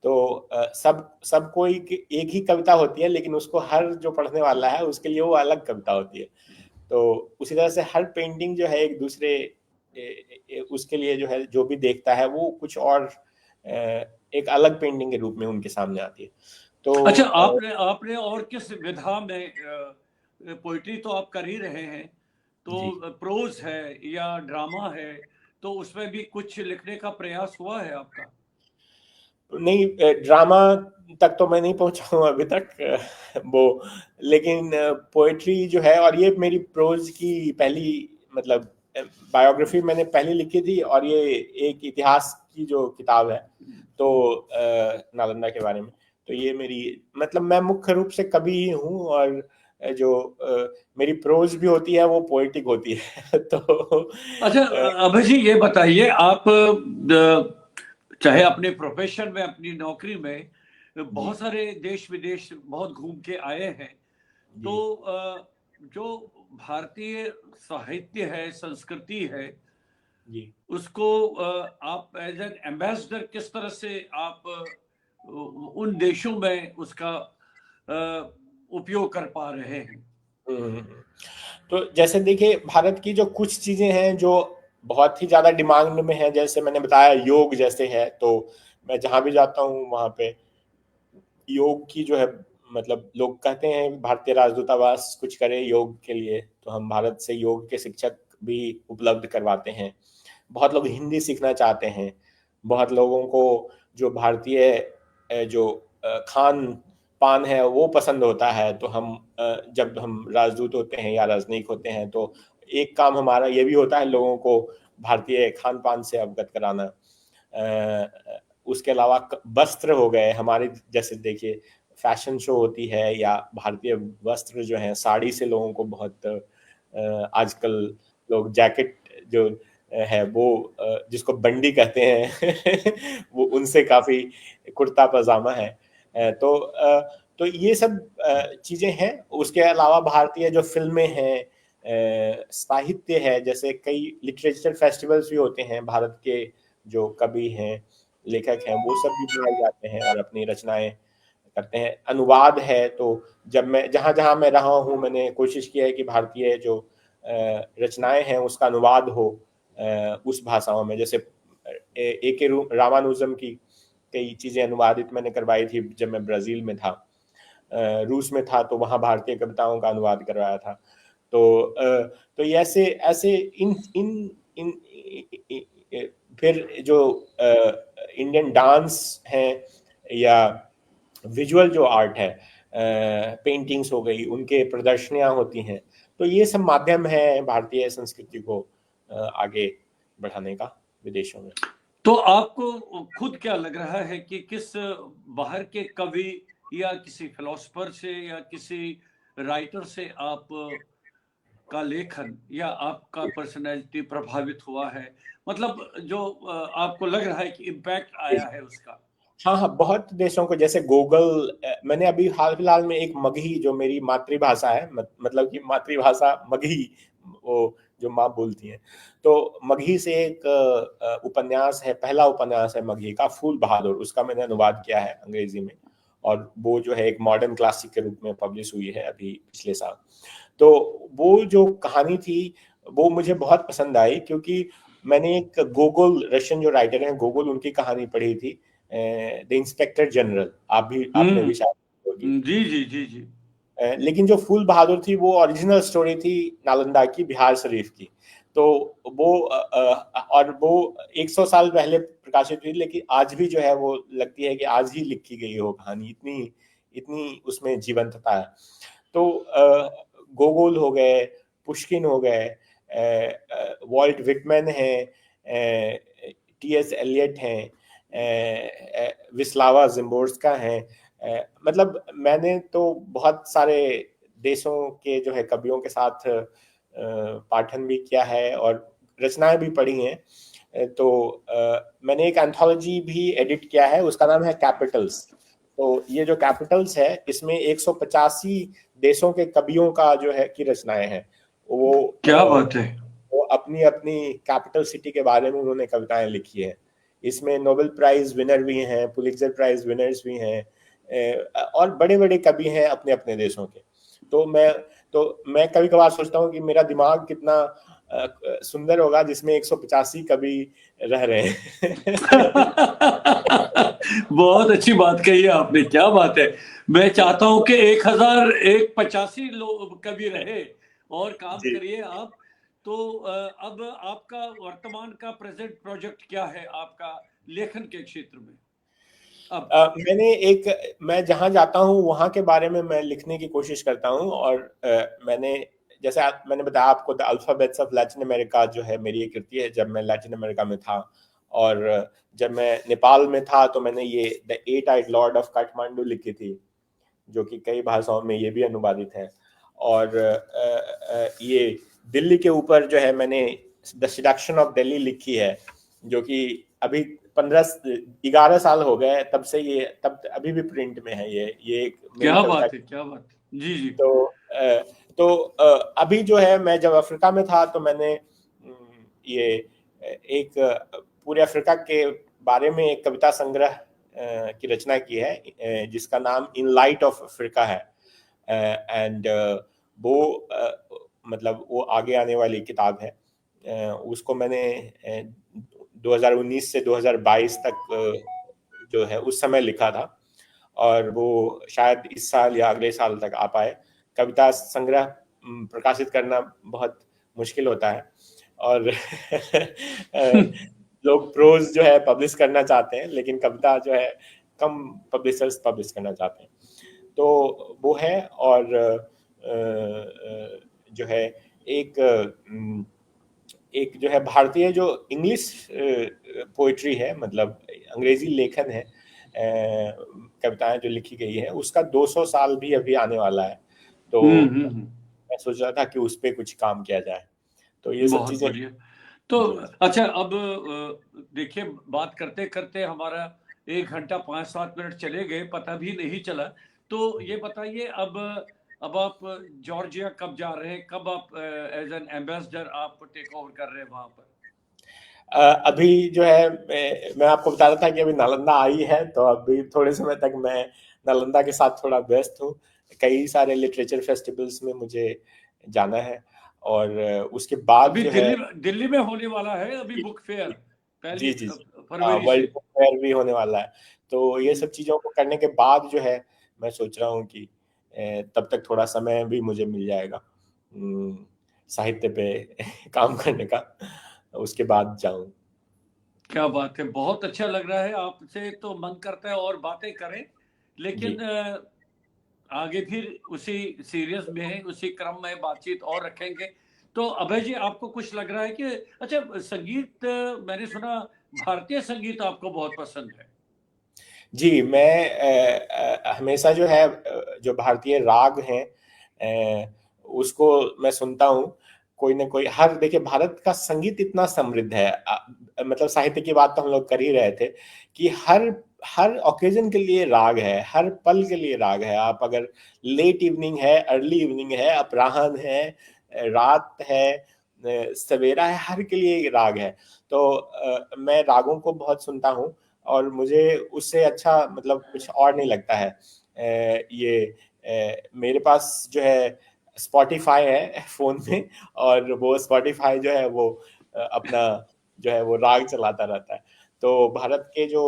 तो सब कोई एक ही कविता होती है लेकिन उसको हर जो पढ़ने वाला है उसके लिए वो अलग कविता होती है। तो उसी तरह से हर पेंटिंग जो है एक दूसरे उसके लिए जो है, जो भी देखता है वो कुछ और एक अलग पेंटिंग के रूप में उनके सामने आती है। तो अच्छा, आपने और किस विधा में, पोइट्री तो आप कर ही रहे हैं, जी तो प्रोज है या ड्रामा है, तो उसमें भी कुछ लिखने का प्रयास हुआ है आपका? नहीं, ड्रामा तक तो मैं नहीं पहुंचा हूँ अभी तक। वो लेकिन पोएट्री जो है, और ये मेरी प्रोज की पहली, मतलब बायोग्राफी मैंने पहले लिखी थी। और ये एक इतिहास की जो किताब है तो नालंदा के बारे में। तो ये मेरी, मतलब मैं मुख्य रूप से कवि ही हूँ। और जो मेरी प्रोज भी होती है वो पोएटिक होती है। तो अच्छा, अभय जी ये बताइए, आप चाहे अपने प्रोफेशन में, अपनी नौकरी में जी बहुत सारे देश विदेश बहुत घूम के आए हैं, जी तो जो भारतीय साहित्य है, संस्कृति है, जी उसको आप एज एन एम्बेसडर किस तरह से आप उन देशों में उसका उपयोग कर पा रहे हैं? हम्म। तो जैसे देखिए भारत की जो कुछ चीजें हैं जो बहुत ही ज्यादा डिमांड में है, जैसे मैंने बताया योग जैसे है। तो मैं जहां भी जाता हूँ वहां पे योग की जो है, मतलब लोग कहते हैं भारतीय राजदूतावास कुछ करे योग के लिए, तो हम भारत से योग के शिक्षक भी उपलब्ध करवाते हैं। बहुत लोग हिंदी सीखना चाहते हैं। बहुत लोगों को जो भारतीय जो खान पान है वो पसंद होता है। तो हम जब हम राजदूत होते हैं या राजनयिक होते हैं तो एक काम हमारा ये भी होता है लोगों को भारतीय खान पान से अवगत कराना। उसके अलावा वस्त्र हो गए हमारे, जैसे देखिए फैशन शो होती है या भारतीय वस्त्र जो है, साड़ी से लोगों को बहुत आजकल लोग जैकेट जो है वो जिसको बंडी कहते हैं वो उनसे काफी कुर्ता पजामा है। तो ये सब चीजें हैं। उसके अलावा भारतीय जो फिल्में हैं, साहित्य है, जैसे कई लिटरेचर फेस्टिवल्स भी होते हैं, भारत के जो कवि हैं, लेखक हैं, वो सब भी बुलाए जाते हैं और अपनी रचनाएं करते हैं। अनुवाद है, तो जब मैं जहाँ जहाँ मैं रहा हूँ मैंने कोशिश की है कि भारतीय जो रचनाएं हैं उसका अनुवाद हो उस भाषाओं में। जैसे ए के रामानुजम की कई चीजें अनुवादित मैंने करवाई थी जब मैं ब्राजील में था। रूस में था तो वहाँ भारतीय कविताओं का अनुवाद करवाया था। तो ये ऐसे ऐसे इन इन इन फिर जो इंडियन डांस है या विजुअल जो आर्ट है, पेंटिंग्स हो गई, उनके प्रदर्शनियां होती हैं, तो ये सब माध्यम है भारतीय संस्कृति को आगे बढ़ाने का विदेशों में। तो आपको खुद क्या लग रहा है कि किस बाहर के कवि या किसी फिलोसफर से या किसी राइटर से आप का लेखन या आपका पर्सनैलिटी प्रभावित हुआ है? मतलब जो आपको लग रहा है कि इम्पैक्ट आया है उसका? हाँ हाँ, बहुत देशों को, जैसे गूगल, मैंने अभी हाल फिलहाल में एक मगही, जो मेरी मातृभाषा है, मतलब कि मातृभाषा मगही, वो जो माँ बोलती हैं, तो मगही से एक उपन्यास है, पहला उपन्यास है मगही का, फूल बहादुर, उसका मैंने अनुवाद किया है अंग्रेजी में, और वो जो है एक मॉडर्न क्लासिक के रूप में पब्लिश हुई है अभी पिछले साल। तो वो जो कहानी थी वो मुझे बहुत पसंद आई, क्योंकि मैंने एक गोगोल, रशियन जो राइटर हैं गोगोल, उनकी कहानी पढ़ी थी, द इंस्पेक्टर जनरल, आपने भी शायद होगी। जी जी जी जी। लेकिन जो फूल बहादुर थी वो ओरिजिनल स्टोरी थी नालंदा की, बिहार शरीफ की। तो वो और वो 100 साल पहले प्रकाशित हुई, लेकिन आज भी जो है वो लगती है कि आज ही लिखी गई हो कहानी, इतनी इतनी उसमें जीवंतता है। तो गोगोल हो गए, पुष्किन हो गए, वॉल्ट विटमैन है, टी एस एलियट हैं, विस्लावा जिम्बोर्स्का हैं, मतलब मैंने तो बहुत सारे देशों के जो है कवियों के साथ पाठन भी किया है और रचनाएं भी पढ़ी हैं। तो मैंने एक एंथोलॉजी भी एडिट किया है, उसका नाम है कैपिटल्स। तो ये जो कैपिटल्स है, इसमें 185 देशों के कवियों का जो है की रचनाएं हैं। वो क्या बात है! वो अपनी अपनी कैपिटल सिटी के बारे में उन्होंने कविताएं लिखी है। इसमें नोबेल प्राइज विनर भी हैं, पुलित्जर प्राइज विनर्स भी हैं, और बड़े बड़े कवि हैं अपने अपने देशों के। तो मैं कभी कभार सोचता हूँ कि मेरा दिमाग कितना सुंदर होगा जिसमें 185 कवि रह रहे हैं। बहुत अच्छी बात कही है आपने, क्या बात है! मैं चाहता हूं कि 1085 लोग कवि रहे और काम जी। करिए आप। तो अब आपका वर्तमान का प्रेजेंट प्रोजेक्ट क्या है आपका लेखन के क्षेत्र में अब? मैं जहाँ जाता हूँ वहाँ के बारे में मैं लिखने की कोशिश करता हूँ, और मैंने बताया आपको, the alphabets of Latin America जो है मेरी एक कृति है, जब मैं लैटिन अमेरिका में था। और जब मैं नेपाल में था तो मैंने ये the eight eyed lord of Kathmandu लिखी थी, जो कि कई भाषाओं में ये भी अनुवादित है। और ये दिल्ली के ऊपर जो है मैंने द सिडक्शन ऑफ दिल्ली लिखी है, जो कि अभी 11 साल हो गए तब से, ये तब अभी भी प्रिंट में है। ये एक मेरी क्या कविता। बात है, क्या बात है! जी जी। तो अभी जो है, मैं जब अफ्रीका में था तो मैंने ये एक पूरे अफ्रीका के बारे में एक कविता संग्रह की रचना की है, जिसका नाम इन लाइट ऑफ अफ्रीका है। एंड वो मतलब वो आगे आने वाली किताब है। उसको मैंने 2019 से 2022 तक जो है उस समय लिखा था, और वो शायद इस साल या अगले साल तक आ पाए। कविता संग्रह प्रकाशित करना बहुत मुश्किल होता है, और लोग प्रोज जो है पब्लिश करना चाहते हैं, लेकिन कविता जो है कम पब्लिशर्स पब्लिश करना चाहते हैं। तो वो है। और जो है एक एक जो है भारतीय जो इंग्लिश पोइट्री है, मतलब अंग्रेजी लेखन है, कविताएं जो लिखी गई है, उसका 200 साल भी अभी आने वाला है। तो मैं सोच रहा था कि उस पे कुछ काम किया जाए, तो ये सब बहुत चीजें। बढ़िया। तो अच्छा, अब देखिए, बात करते करते हमारा 1 घंटा 5-7 मिनट चले गए, पता भी नहीं चला। तो ये बताइए, अब आप जॉर्जिया कब जा रहे हैं, कब आप एज एन एम्बेसडर आप टेक ओवर कर रहे हैं वहां पर? अभी जो है मैं आपको बता रहा था कि अभी नालंदा आई है, तो अभी थोड़े समय तक मैं नालंदा के साथ थोड़ा व्यस्त हूँ। कई सारे लिटरेचर फेस्टिवल्स में मुझे जाना है, और उसके बाद अभी जो है दिल्ली में होने वाला है अभी बुक फेयर, जी पहली जी जी, फरवरी से। वर्ल्ड बुक फेयर भी होने वाला है। तो ये सब चीज़ों को करने के बाद जो है मैं सोच रहा हूँ कि तब तक थोड़ा समय भी मुझे मिल जाएगा साहित्य पे काम करने का, उसके बाद जाऊँ। क्या बात है, बहुत अच्छा लग रहा है। आपसे तो मन करता है और बातें करें, जी लेकिन आगे फिर उसी सीरियस में, उसी क्रम में बातचीत और रखेंगे। तो अभय जी, आपको कुछ लग रहा है कि अच्छा, संगीत, मैंने सुना भारतीय संगीत आपको बहुत पसंद है। जी, मैं हमेशा जो है जो भारतीय राग हैं उसको मैं सुनता हूँ। कोई ना कोई, हर देखिए भारत का संगीत इतना समृद्ध है, मतलब साहित्य की बात तो हम लोग कर ही रहे थे कि हर हर ओकेजन के लिए राग है, हर पल के लिए राग है। आप अगर लेट इवनिंग है, अर्ली इवनिंग है, अपराह्न है, रात है, सवेरा है, हर के लिए राग है। तो मैं रागों को बहुत सुनता हूँ, और मुझे उससे अच्छा मतलब कुछ और नहीं लगता है। मेरे पास जो है स्पॉटिफाई है फ़ोन में, और वो स्पॉटिफाई जो है वो अपना जो है वो राग चलाता रहता है। तो भारत के जो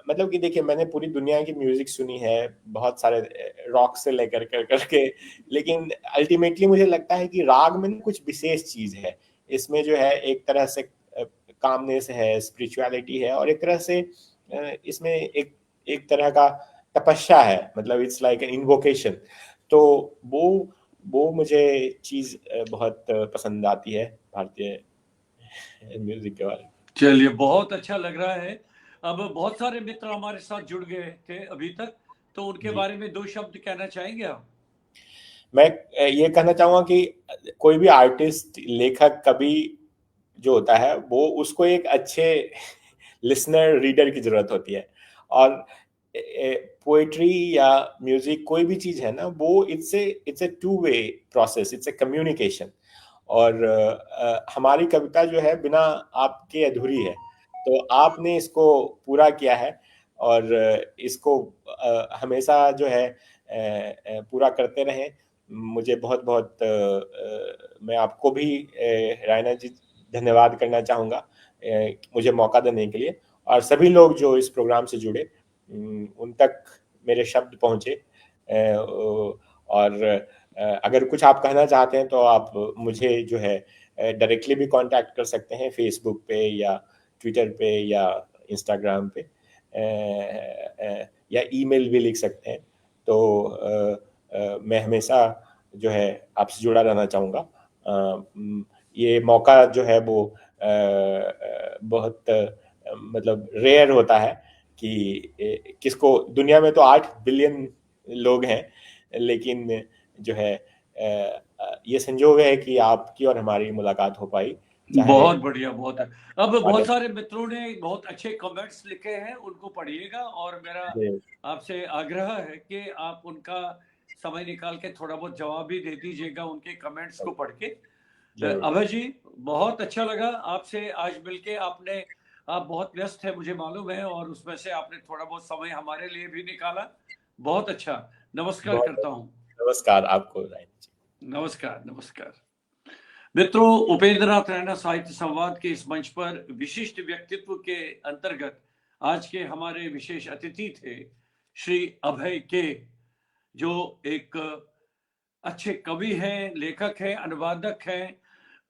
मतलब कि देखिए, मैंने पूरी दुनिया की म्यूजिक सुनी है, बहुत सारे रॉक से लेकर कर करके, लेकिन अल्टीमेटली मुझे लगता है कि राग में ना कुछ विशेष चीज है। इसमें जो है एक तरह से कामनेस है, स्पिरिचुअलिटी है, और एक तरह से इसमें एक एक तरह का तपस्या है, मतलब इट्स लाइक एन इन्वोकेशन। तो वो मुझे चीज बहुत पसंद आती है भारतीय म्यूजिक के बारे में। चलिए, बहुत अच्छा लग रहा है। अब बहुत सारे मित्र हमारे साथ जुड़ गए थे अभी तक, तो उनके जी, बारे में 2 शब्द कहना चाहेंगे आप? मैं ये कहना चाहूंगा कि कोई भी आर्टिस्ट, लेखक, कवि जो होता है वो, उसको एक अच्छे लिसनर, रीडर की जरूरत होती है। और पोएट्री या म्यूजिक, कोई भी चीज है ना, वो it's a two way process, it's a communication. और हमारी कविता जो है बिना आपके अधूरी है। तो आपने इसको पूरा किया है, और इसको हमेशा जो है पूरा करते रहें। मुझे बहुत बहुत मैं आपको भी रायना जी धन्यवाद करना चाहूँगा मुझे मौका देने के लिए, और सभी लोग जो इस प्रोग्राम से जुड़े, उन तक मेरे शब्द पहुँचे। और अगर कुछ आप कहना चाहते हैं तो आप मुझे जो है डायरेक्टली भी कांटेक्ट कर सकते हैं, फेसबुक पे या ट्विटर पे या इंस्टाग्राम पे, या ईमेल भी लिख सकते हैं। तो मैं हमेशा जो है आपसे जुड़ा रहना चाहूँगा। ये मौका जो है वो बहुत मतलब रेयर होता है कि किसको, दुनिया में तो 8 बिलियन लोग हैं, लेकिन जो है ये संजोग है कि आपकी और हमारी मुलाकात हो पाई, चाहे। बहुत बढ़िया, बहुत है। अब बहुत सारे मित्रों ने बहुत अच्छे कमेंट्स लिखे हैं, उनको पढ़िएगा, और मेरा आपसे आग्रह है कि आप उनका समय निकाल के थोड़ा बहुत जवाब भी दे दीजिएगा उनके कमेंट्स को पढ़ के। अभय जी, बहुत अच्छा लगा आपसे आज मिलके। आप बहुत व्यस्त है मुझे मालूम है, और उसमें से आपने थोड़ा बहुत समय हमारे लिए भी निकाला। बहुत अच्छा। नमस्कार बहुत करता हूँ। नमस्कार आपको रायन जी। नमस्कार, नमस्कार। मित्रों, उपेंद्र नाथ रैना साहित्य संवाद के इस मंच पर विशिष्ट व्यक्तित्व के अंतर्गत आज के हमारे विशेष अतिथि थे श्री अभय के, जो एक अच्छे कवि हैं, लेखक हैं, अनुवादक हैं,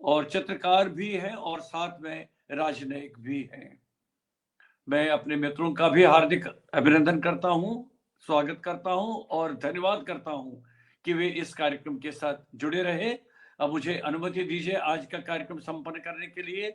और चित्रकार भी हैं, और साथ में राजनयिक भी हैं। मैं अपने मित्रों का भी हार्दिक अभिनंदन करता हूं, स्वागत करता हूं, और धन्यवाद करता हूं कि वे इस कार्यक्रम के साथ जुड़े रहे। अब मुझे अनुमति दीजिए आज का कार्यक्रम संपन्न करने के लिए।